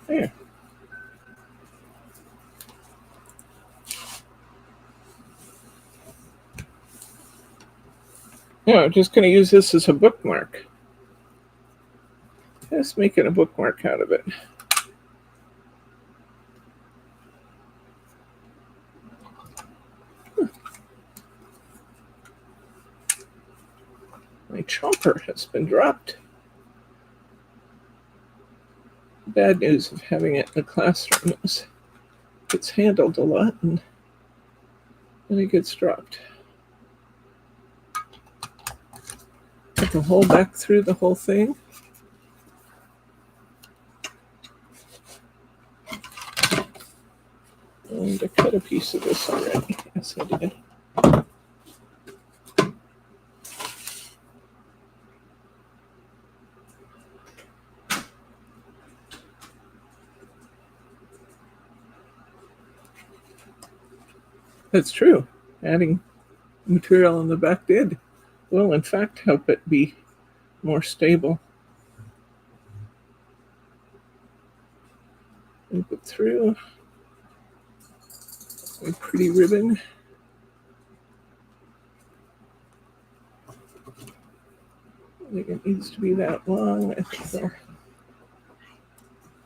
There. Yeah, I'm just going to use this as a bookmark. Just making a bookmark out of it. My chomper has been dropped. Bad news of having it in the classroom is it's handled a lot and then it gets dropped. Put the hole back through the whole thing. And I cut a piece of this already. Yes, I did. That's true. Adding material on the back did, well, in fact, help it be more stable. Loop it through. A pretty ribbon. I think it needs to be that long. I think I'll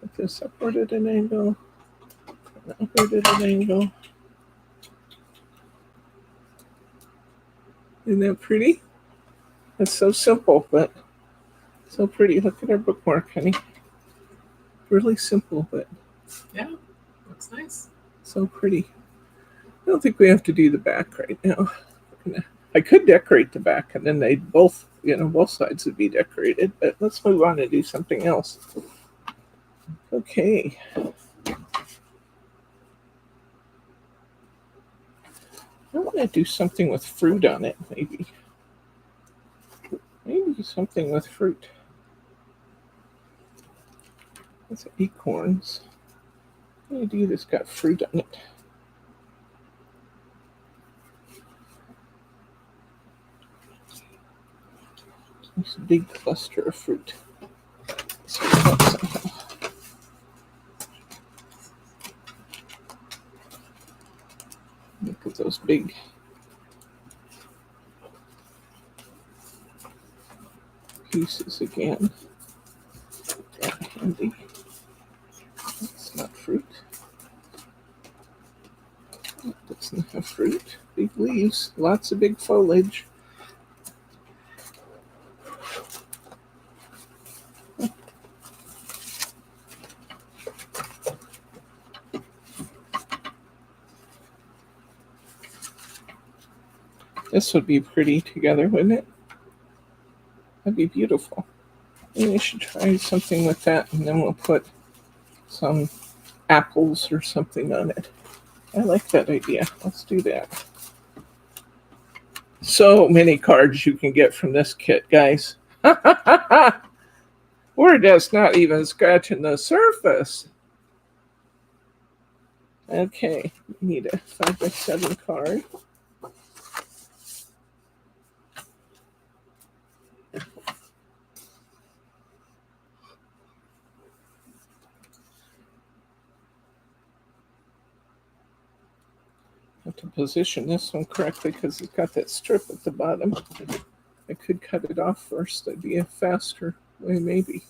put this upward at an angle, upward at an angle. Isn't that pretty? It's so simple, but so pretty. Look at our bookmark, honey. Really simple, but Yeah, looks nice. So pretty. I don't think we have to do the back right now. I could decorate the back and then they'd both, both sides would be decorated, but let's move on and do something else. Okay. I want to do something with fruit on it, maybe. Maybe something with fruit. That's acorns. What do you do that's got fruit on it? It's a big cluster of fruit. Look at those big pieces again. Handy. That's not fruit. That doesn't have fruit. Big leaves, lots of big foliage. This would be pretty together, wouldn't it? That'd be beautiful. Maybe we should try something with that, and then we'll put some apples or something on it. I like that idea. Let's do that. So many cards you can get from this kit, guys. We're just not even scratching the surface. Okay, need a 5x7 card. Have to position this one correctly because it's got that strip at the bottom. I could cut it off first. That'd be a faster way, maybe.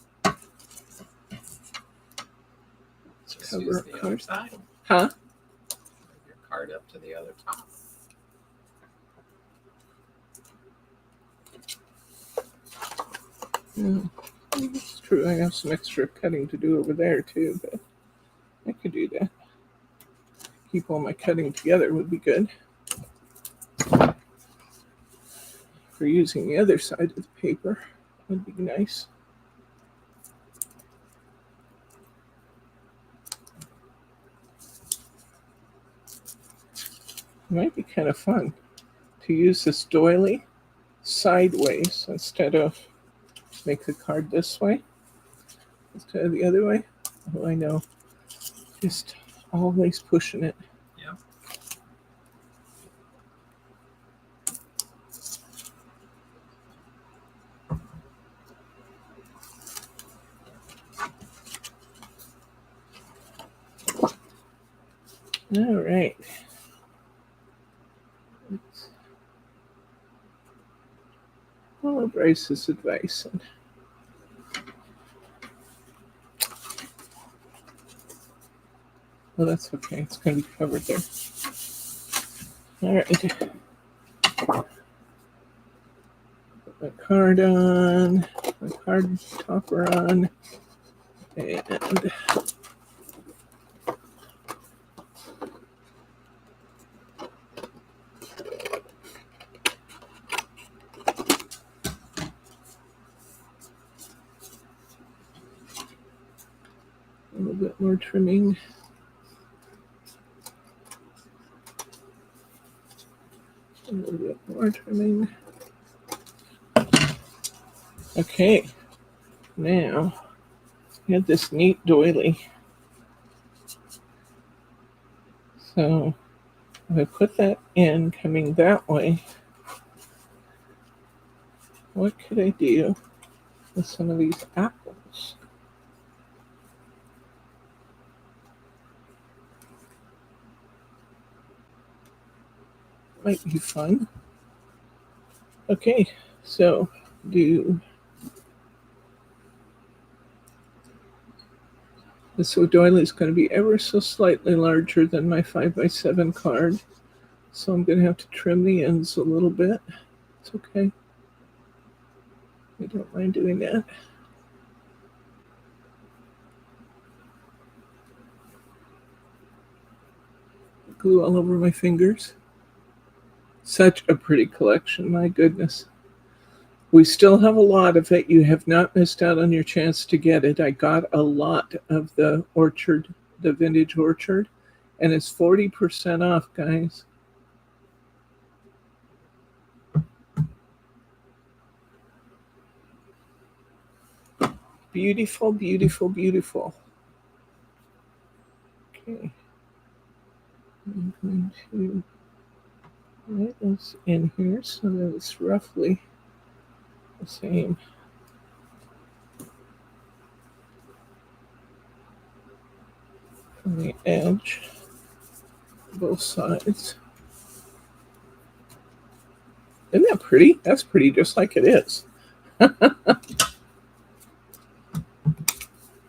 Just Cover use up the other card. side. Huh? Move your card up to the other top. It's true. I have some extra cutting to do over there too, but I could do that. Keep all my cutting together would be good. For using the other side of the paper would be nice. It might be kind of fun to use this doily sideways instead of make the card this way instead of the other way. Oh, I know. Just always pushing it. Yeah. All right. Let's follow Bryce's advice. Well, that's okay. It's going to be covered there. All right. Put my card on, my card topper on, and a little bit more trimming. A little bit more trimming. Okay, now I had this neat doily. So if I put that in coming that way, what could I do with some of these apples? Might be fun. Okay, so this doily is going to be ever so slightly larger than my 5x7 card. So I'm going to have to trim the ends a little bit. It's okay. I don't mind doing that. Glue all over my fingers. Such a pretty collection, my goodness. We still have a lot of it. You have not missed out on your chance to get it. I got a lot of the Orchard, the Vintage Orchard, and it's 40% off, guys. Beautiful, beautiful, beautiful. Okay. I'm going to write this in here so that it's roughly the same. From the edge, both sides. Isn't that pretty? That's pretty just like it is.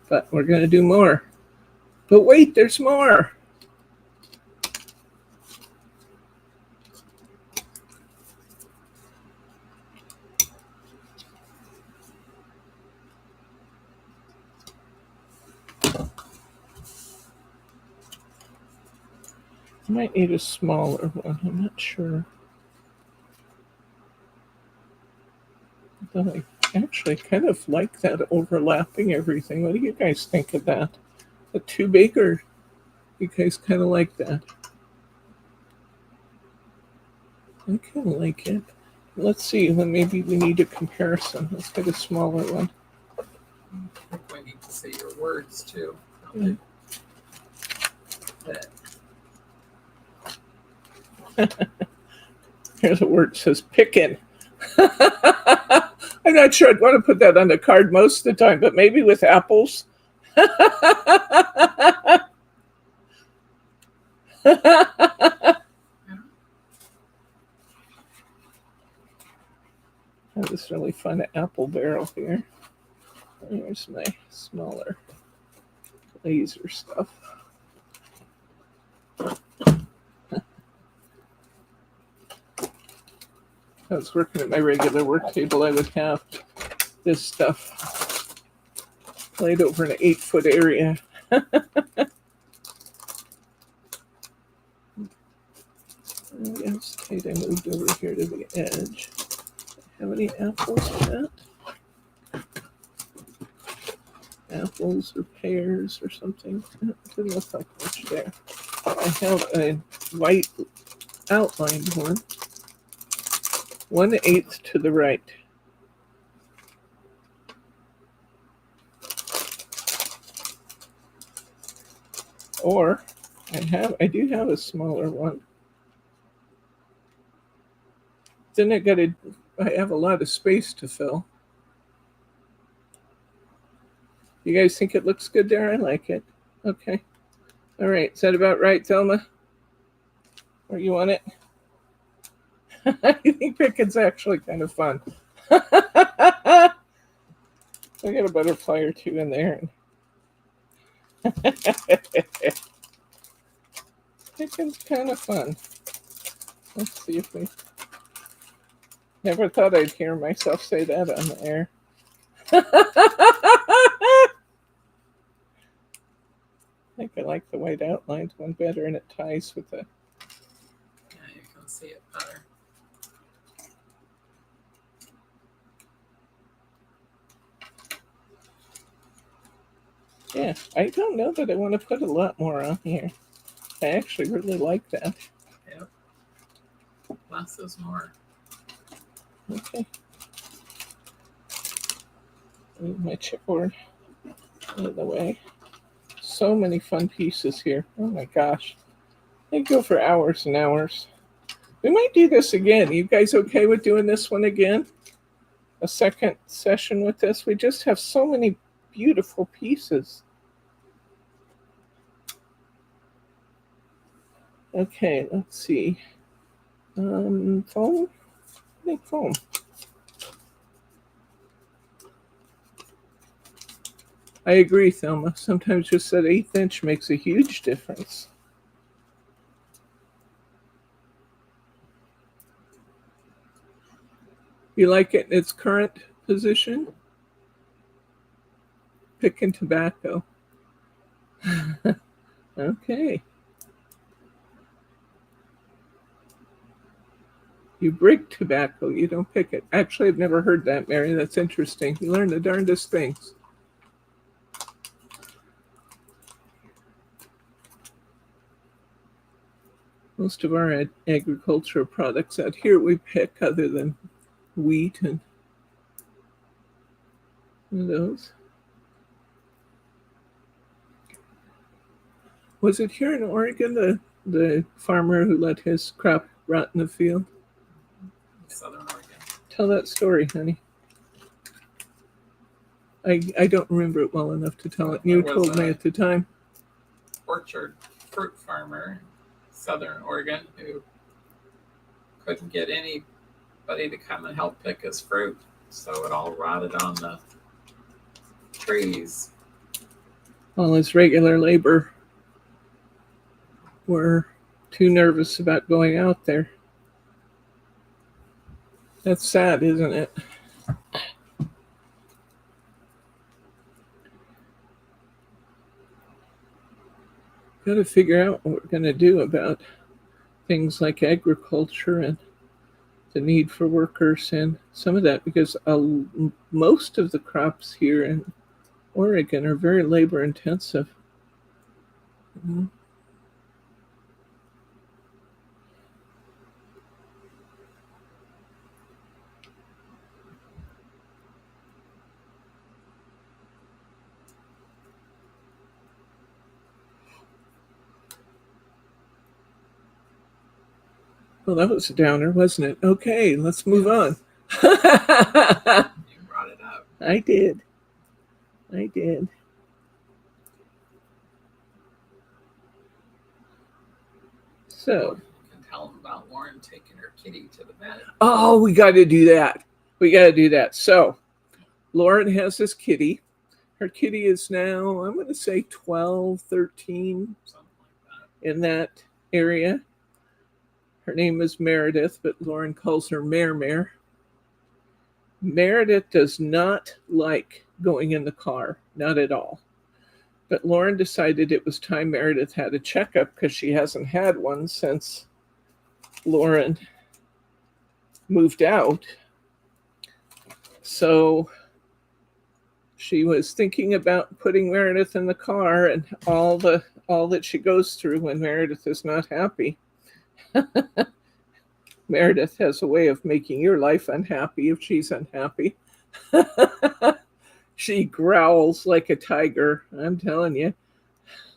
But we're going to do more. But wait, there's more. I might need a smaller one. I'm not sure. But I actually kind of like that overlapping everything. What do you guys think of that? The too big, or you guys kind of like that? I kind of like it. Let's see, then maybe we need a comparison. Let's get a smaller one. I think we need to say your words too. Mm. Here's a word that says pickin'. I'm not sure I'd want to put that on the card most of the time, but maybe with apples. I have this really fun apple barrel here. Here's my smaller laser stuff. If I was working at my regular work table, I would have this stuff laid over an 8-foot area. Yes, Kate, I moved over here to the edge. Have any apples with that? Apples or pears or something. Didn't look like much there. I have a white outlined one. 1/8 to the right. Or I do have a smaller one. Then I have a lot of space to fill. You guys think it looks good there? I like it. Okay. All right. Is that about right, Thelma? Or you want it? I think picking's actually kind of fun. I got a butterfly or two in there. Picking's kind of fun. Let's see if we... Never thought I'd hear myself say that on the air. I think I like the white outlined one better, and it ties with the... Yeah, you can see it better. Yeah, I don't know that I want to put a lot more on here. I actually really like that. Yep. Less is more. Okay. Move my chipboard out of the way. So many fun pieces here. Oh my gosh. They go for hours and hours. We might do this again. You guys okay with doing this one again? A second session with this? We just have so many beautiful pieces. Okay, let's see. Foam? I think foam. I agree, Thelma. Sometimes just that 1/8 inch makes a huge difference. You like it in its current position? Picking tobacco. Okay. You break tobacco, you don't pick it. Actually, I've never heard that, Mary. That's interesting. You learn the darndest things. Most of our agricultural products out here we pick, other than wheat and those. Was it here in Oregon, the farmer who let his crop rot in the field? Southern Oregon. Tell that story, honey. I don't remember it well enough to tell it. You told me at the time. Orchard fruit farmer, Southern Oregon, who couldn't get anybody to come and help pick his fruit, so it all rotted on the trees. All his regular labor were too nervous about going out there. That's sad, isn't it? Got to figure out what we're going to do about things like agriculture and the need for workers and some of that, because most of the crops here in Oregon are very labor intensive. Well, that was a downer, wasn't it? Okay, let's move on. You brought it up. I did. I did. So, You can tell them about Lauren taking her kitty to the vet. oh, we got to do that. We got to do that. So, Lauren has this kitty. Her kitty is now, I'm going to say 12, 13, Something like that. in that area. Her name is Meredith, but Lauren calls her Mare. Meredith does not like going in the car, not at all. But Lauren decided it was time Meredith had a checkup because she hasn't had one since Lauren moved out. So she was thinking about putting Meredith in the car and all that she goes through when Meredith is not happy. Meredith has a way of making your life unhappy if she's unhappy. She growls like a tiger, I'm telling you.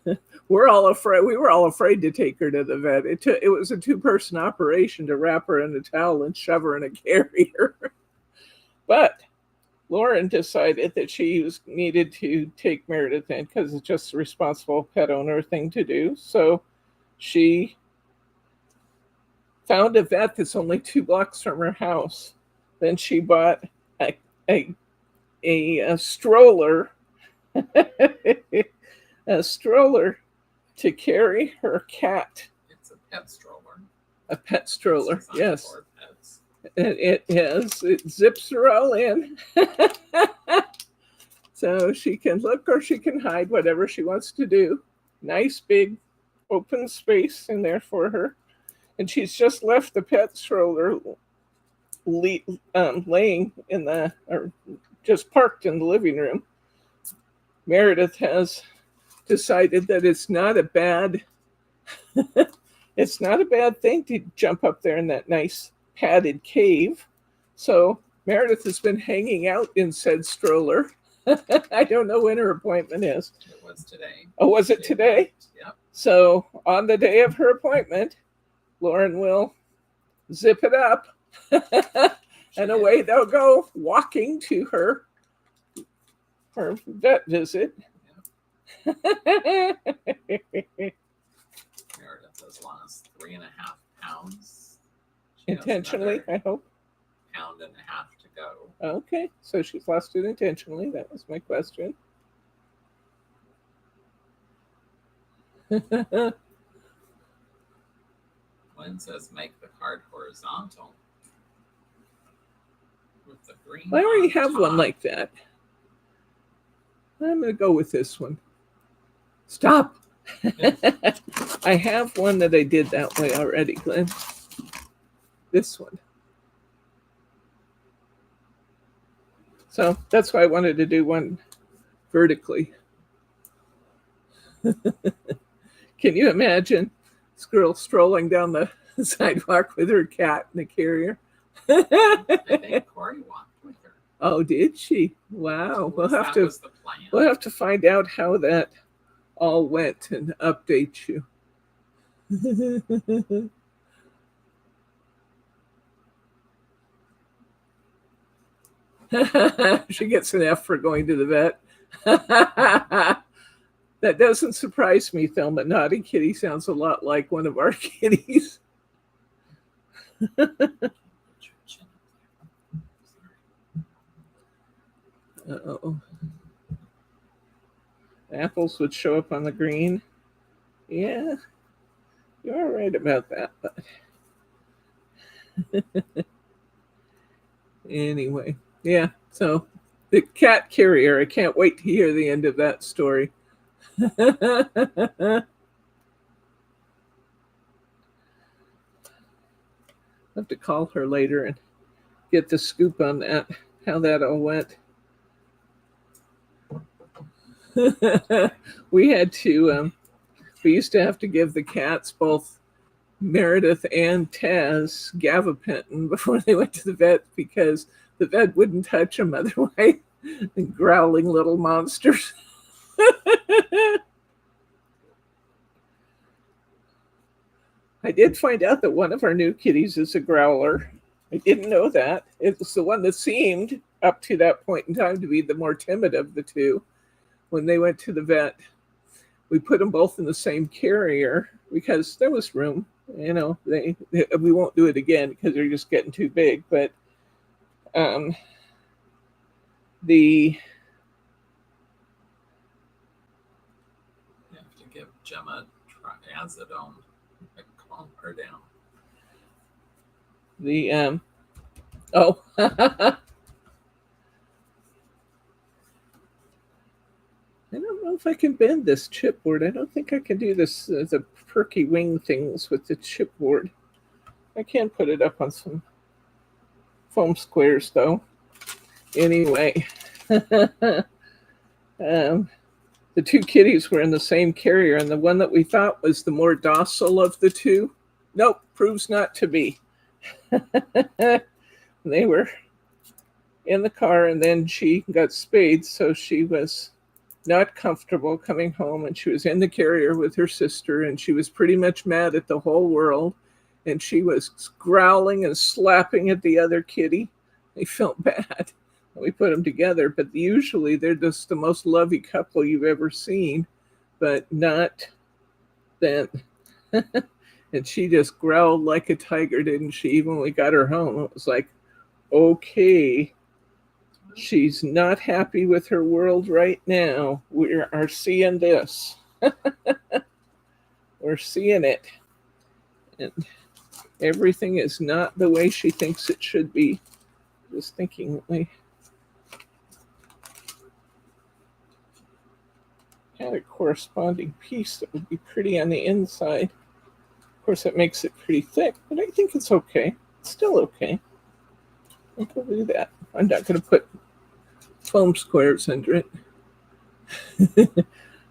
We were all afraid to take her to the vet. It was a 2-person operation to wrap her in a towel and shove her in a carrier. But Lauren decided that she needed to take Meredith in because it's just a responsible pet owner thing to do. So she found a vet that's only 2 blocks from her house. Then she bought a stroller, a stroller to carry her cat. It's a pet stroller. A pet stroller, It's designed yes. for pets. It zips her all in. So she can look or she can hide, whatever she wants to do. Nice big open space in there for her. And she's just left the pet stroller laying in or just parked in the living room. Meredith has decided that it's not a bad thing to jump up there in that nice padded cave. So Meredith has been hanging out in said stroller. I don't know when her appointment is. It was today. Oh, was it today? Yep. So on the day of her appointment, Lauren will zip it up and away they'll go walking to her vet visit. Meredith has lost 3.5 pounds. She has Intentionally, another I hope. 1.5 pounds to go. Okay, so she's lost it intentionally. That was my question. Lynn says make the card horizontal with the green. I already on have one top. like that. I'm going to go with this one. Stop. I have one that I did that way already, Glenn. This one. So that's why I wanted to do one vertically. Can you imagine this girl strolling down the sidewalk with her cat in the carrier? I think Corey walked with her. Oh, did she? Wow. That was the plan. We'll have to find out how that all went and update you. She gets an F for going to the vet. That doesn't surprise me, Thelma. Naughty Kitty sounds a lot like one of our kitties. Uh-oh. Apples would show up on the green. Yeah, you're right about that. But anyway, yeah. So the cat carrier. I can't wait to hear the end of that story. I'll have to call her later and get the scoop on that, how that all went. We used to have to give the cats, both Meredith and Taz, gabapentin before they went to the vet because the vet wouldn't touch them otherwise. Growling little monsters. I did find out that one of our new kitties is a growler. I didn't know that. It was the one that seemed, up to that point in time, to be the more timid of the two. When they went to the vet, we put them both in the same carrier because there was room. You know, we won't do it again because they're just getting too big. But the You have to give Gemma triazidone and calm her down. oh I don't know if I can bend this chipboard. I don't think I can do this the perky wing things with the chipboard. I can put it up on some foam squares though. Anyway, the two kitties were in the same carrier, and the one that we thought was the more docile of the two, nope, proves not to be. They were in the car, and then she got spayed, so she was not comfortable coming home, and she was in the carrier with her sister, and she was pretty much mad at the whole world, and she was growling and slapping at the other kitty. They felt bad. We put them together, but usually they're just the most lovey couple you've ever seen, but not then. And she just growled like a tiger, didn't she? Even when we got her home, it was like, okay, she's not happy with her world right now. We are seeing this. We're seeing it. And everything is not the way she thinks it should be. Just thinking we had a corresponding piece that would be pretty on the inside. Of course, it makes it pretty thick, but I think it's okay. It's still okay. I can do that. I'm not going to put foam squares under it.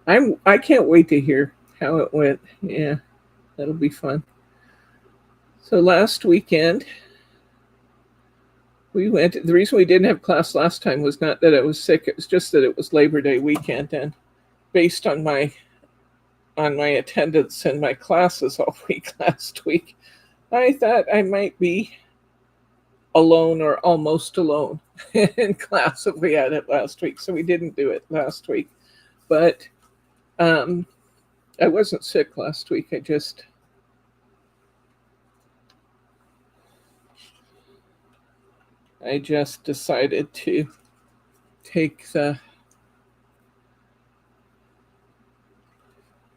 I can't wait to hear how it went. Yeah, that'll be fun. So last weekend, we went. The reason we didn't have class last time was not that I was sick. It was just that it was Labor Day weekend, and based on my attendance in my classes all week last week, I thought I might be alone or almost alone in class if we had it last week. So we didn't do it last week. But I wasn't sick last week. I just decided to take the...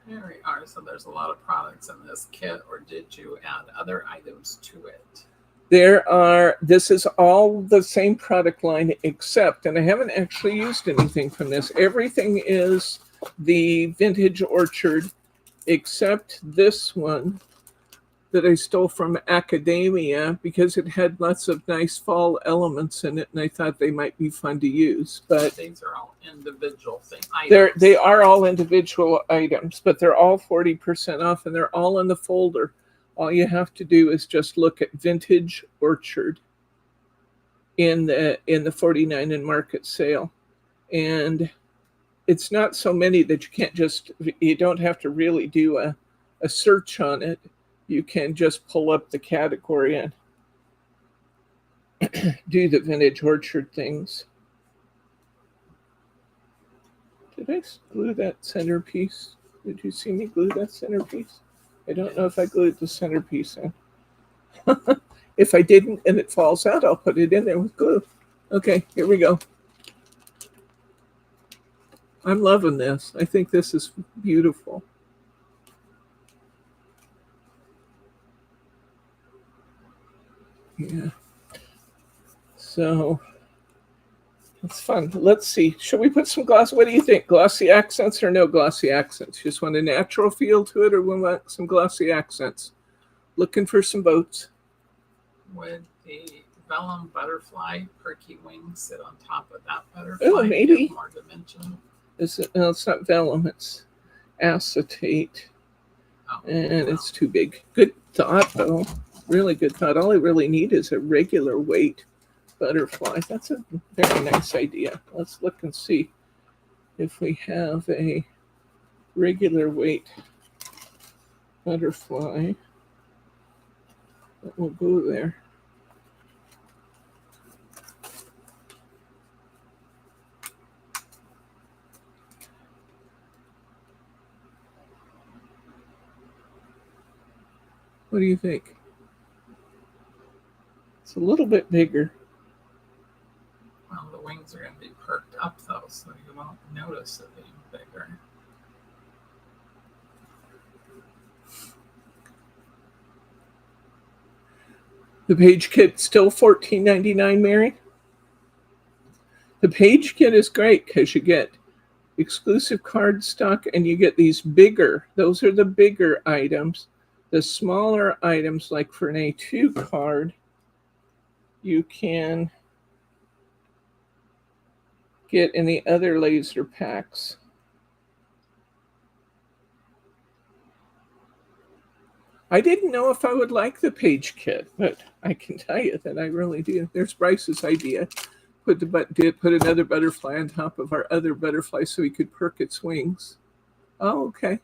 There we are. So there's a lot of products in this kit, or did you add other items to it? This is all the same product line except, and I haven't actually used anything from this. Everything is the Vintage Orchard except this one that I stole from Academia because it had lots of nice fall elements in it, and I thought they might be fun to use. But these are all individual items. They are all individual items, but they're all 40% off, and they're all in the folder. All you have to do is just look at Vintage Orchard in the 49 and Market sale. And it's not so many that you don't have to really do a search on it. You can just pull up the category and do the Vintage Orchard things. Did I glue that centerpiece? Did you see me glue that centerpiece? I don't know if I glued the centerpiece in. If I didn't and it falls out, I'll put it in there with glue. Okay, here we go. I'm loving this. I think this is beautiful. Yeah. So it's fun. Let's see. Should we put some glossy? What do you think? Glossy accents or no glossy accents? You just want a natural feel to it, or we want some glossy accents? Looking for some boats. Would the vellum butterfly perky wing sit on top of that butterfly? Oh, maybe. More dimension. No, it's not vellum. It's acetate. Oh, and it's too big. Good thought, though. Really good thought. All I really need is a regular weight butterfly. That's a very nice idea. Let's look and see if we have a regular weight butterfly. But we'll go there. What do you think? It's a little bit bigger. Well, the wings are going to be perked up though, so you won't notice it being bigger. The page kit still $14.99, Mary? The page kit is great because you get exclusive cardstock and you get these bigger, those are the bigger items. The smaller items, like for an A2 card, you can get in the other laser packs. I didn't know if I would like the page kit, but I can tell you that I really do. There's Bryce's idea. Put another butterfly on top of our other butterfly so he could perk its wings. Oh, okay.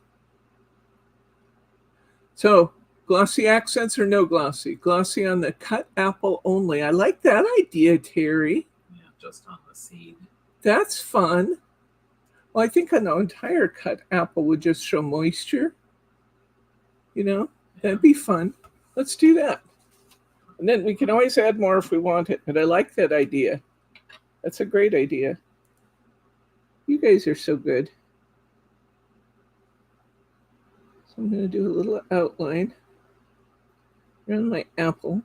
So, glossy accents or no glossy? Glossy on the cut apple only. I like that idea, Terry. Yeah, just on the seed. That's fun. Well, I think on the entire cut apple would just show moisture. You know, that'd be fun. Let's do that. And then we can always add more if we want it. But I like that idea. That's a great idea. You guys are so good. So I'm going to do a little outline around my apple.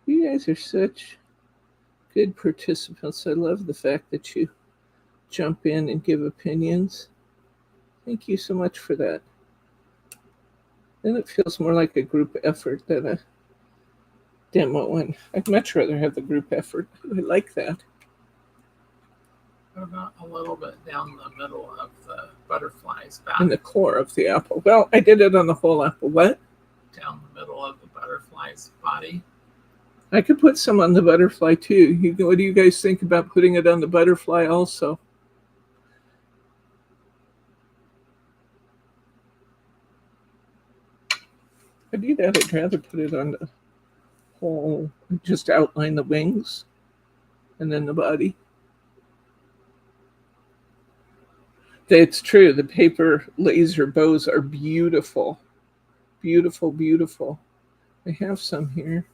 You guys are such good participants. I love the fact that you jump in and give opinions. Thank you so much for that. Then it feels more like a group effort than a demo one. I'd much rather have the group effort. I like that. What about a little bit down the middle of the butterfly's back? In the core of the apple. Well, I did it on the whole apple. What? Down the middle of the butterfly's body. I could put some on the butterfly too. What do you guys think about putting it on the butterfly also? I do that. I'd rather put it on the whole, just outline the wings and then the body. It's true. The paper laser bows are beautiful. Beautiful, beautiful. I have some here.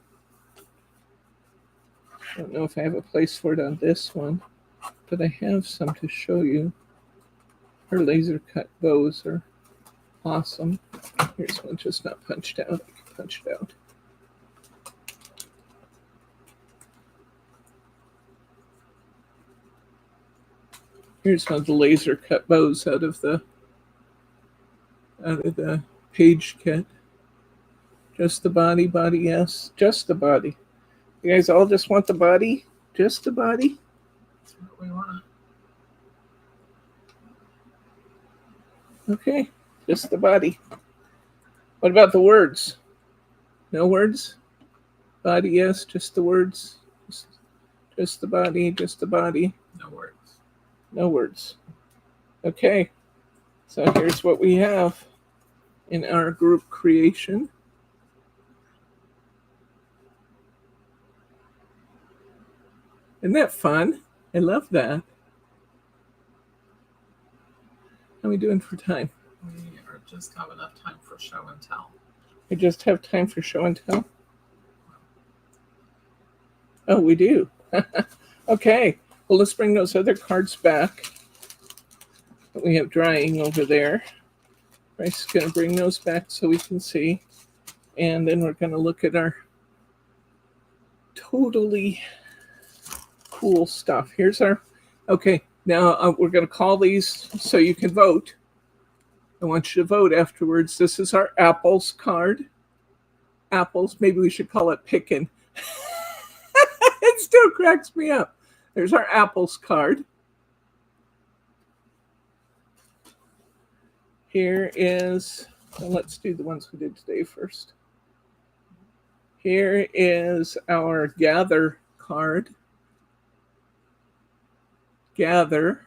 I don't know if I have a place for it on this one, but I have some to show you. Her laser cut bows are awesome. Here's one just not punched out. I can punch it out. Here's one of the laser cut bows out of the page kit. Just the body, yes. Just the body. You guys all just want the body? Just the body? That's what we want. Okay, just the body. What about the words? No words? Body, yes, just the words. Just the body, just the body. No words. No words. Okay, so here's what we have in our group creation. Isn't that fun? I love that. How are we doing for time? We are just have enough time for show and tell. We just have time for show and tell? Oh, we do. Okay. Well, let's bring those other cards back that we have drying over there. Bryce is going to bring those back so we can see. And then we're going to look at our totally cool stuff. Here's our, okay, now we're going to call these so you can vote. I want you to vote afterwards. This is our apples card. Apples, maybe we should call it pickin'. It still cracks me up. There's our apples card. Here is, well, let's do the ones we did today first. Here is our gather card. Gather.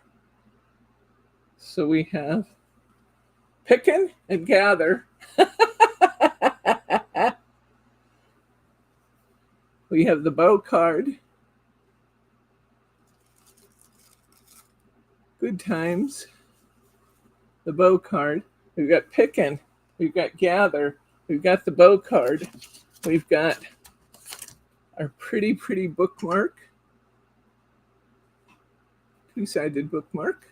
So we have pickin' and gather. We have the bow card. Good times. The bow card. We've got pickin'. We've got gather. We've got the bow card. We've got our pretty bookmark. Two-sided bookmark.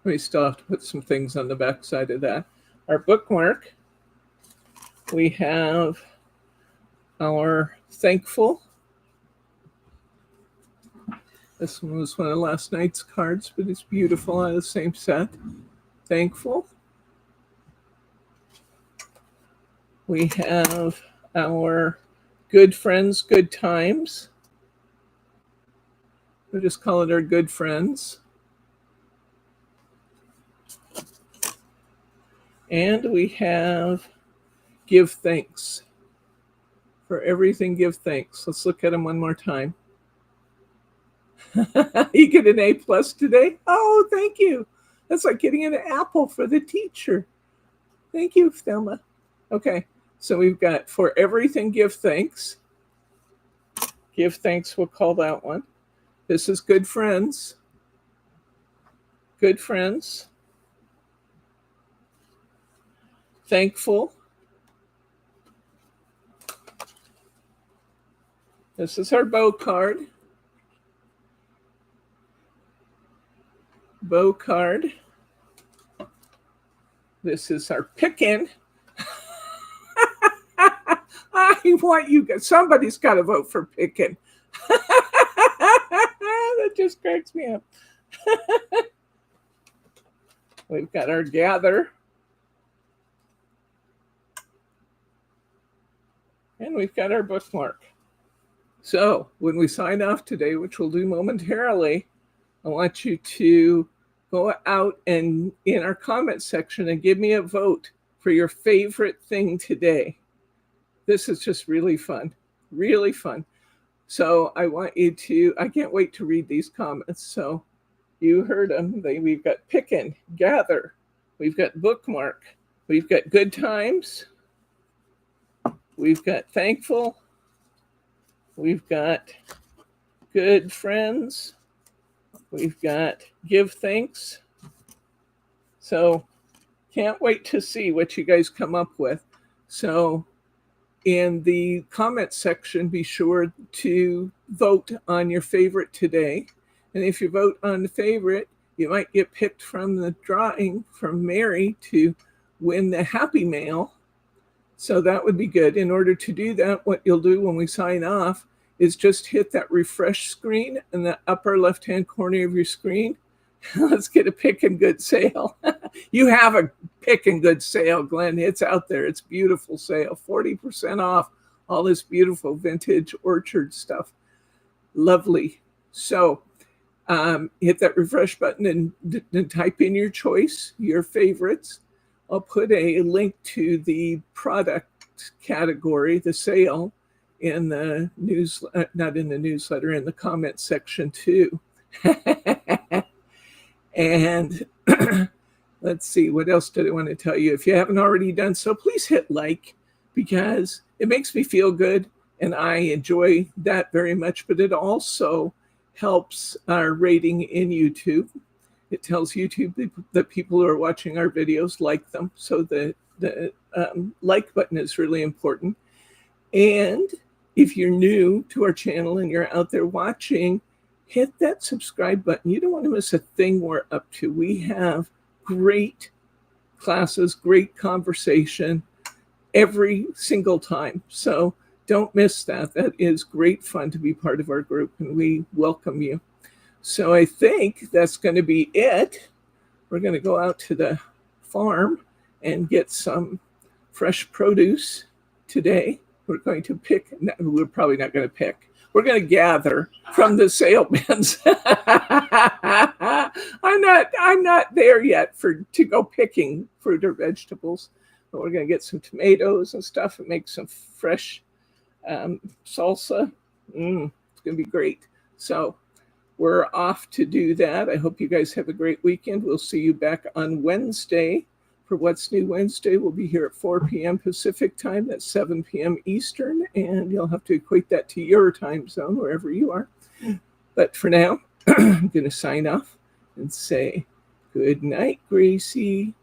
We still have to put some things on the back side of that. Our bookmark. We have our thankful. This one was one of last night's cards, but it's beautiful out of the same set. Thankful. We have our good friends, good times. We'll just call it our good friends. And we have give thanks. For everything, give thanks. Let's look at them one more time. You get an A+ today? Oh, thank you. That's like getting an apple for the teacher. Thank you, Thelma. Okay, so we've got for everything, give thanks. Give thanks, we'll call that one. This is good friends. Good friends. Thankful. This is our bow card. Bow card. This is our pickin'. I want you guys, somebody's got to vote for pickin'. That just cracks me up. We've got our gather. And we've got our bookmark. So when we sign off today, which we'll do momentarily, I want you to go out and in our comment section and give me a vote for your favorite thing today. This is just really fun, really fun. So I want you to, I can't wait to read these comments. So you heard them. We've got pickin', gather, we've got bookmark, we've got good times, we've got thankful, we've got good friends, we've got give thanks. So can't wait to see what you guys come up with. So in the comment section, be sure to vote on your favorite today. And if you vote on the favorite, you might get picked from the drawing from Mary to win the Happy Mail. So that would be good. In order to do that, what you'll do when we sign off is just hit that refresh screen in the upper left-hand corner of your screen. Let's get a Pickin' Good sale. You have a Pickin' Good sale, Glenn. It's out there. It's beautiful sale. 40% off all this beautiful vintage orchard stuff. Lovely. So hit that refresh button and type in your choice, your favorites. I'll put a link to the product category, the sale, in the news, not in the newsletter, in the comment section too. And let's see, what else did I want to tell you? If you haven't already done so, please hit like, because it makes me feel good and I enjoy that very much, but it also helps our rating in YouTube. It tells YouTube that people who are watching our videos like them. So the like button is really important. And if you're new to our channel and you're out there watching, hit that subscribe button. You don't want to miss a thing we're up to. We have great classes, great conversation every single time. So don't miss that. That is great fun to be part of our group, and we welcome you. So I think that's going to be it. We're going to go out to the farm and get some fresh produce today. We're going to pick, we're probably not going to pick. We're going to gather from the sale bins. I'm not there yet to go picking fruit or vegetables. we're going to get some tomatoes and stuff and make some fresh salsa. It's going to be great. So we're off to do that. I hope you guys have a great weekend. We'll see you back on Wednesday for What's New Wednesday. We'll be here at 4 p.m. Pacific time. That's 7 p.m. Eastern. And you'll have to equate that to your time zone, wherever you are. But for now, I'm going to sign off and say good night, Gracie.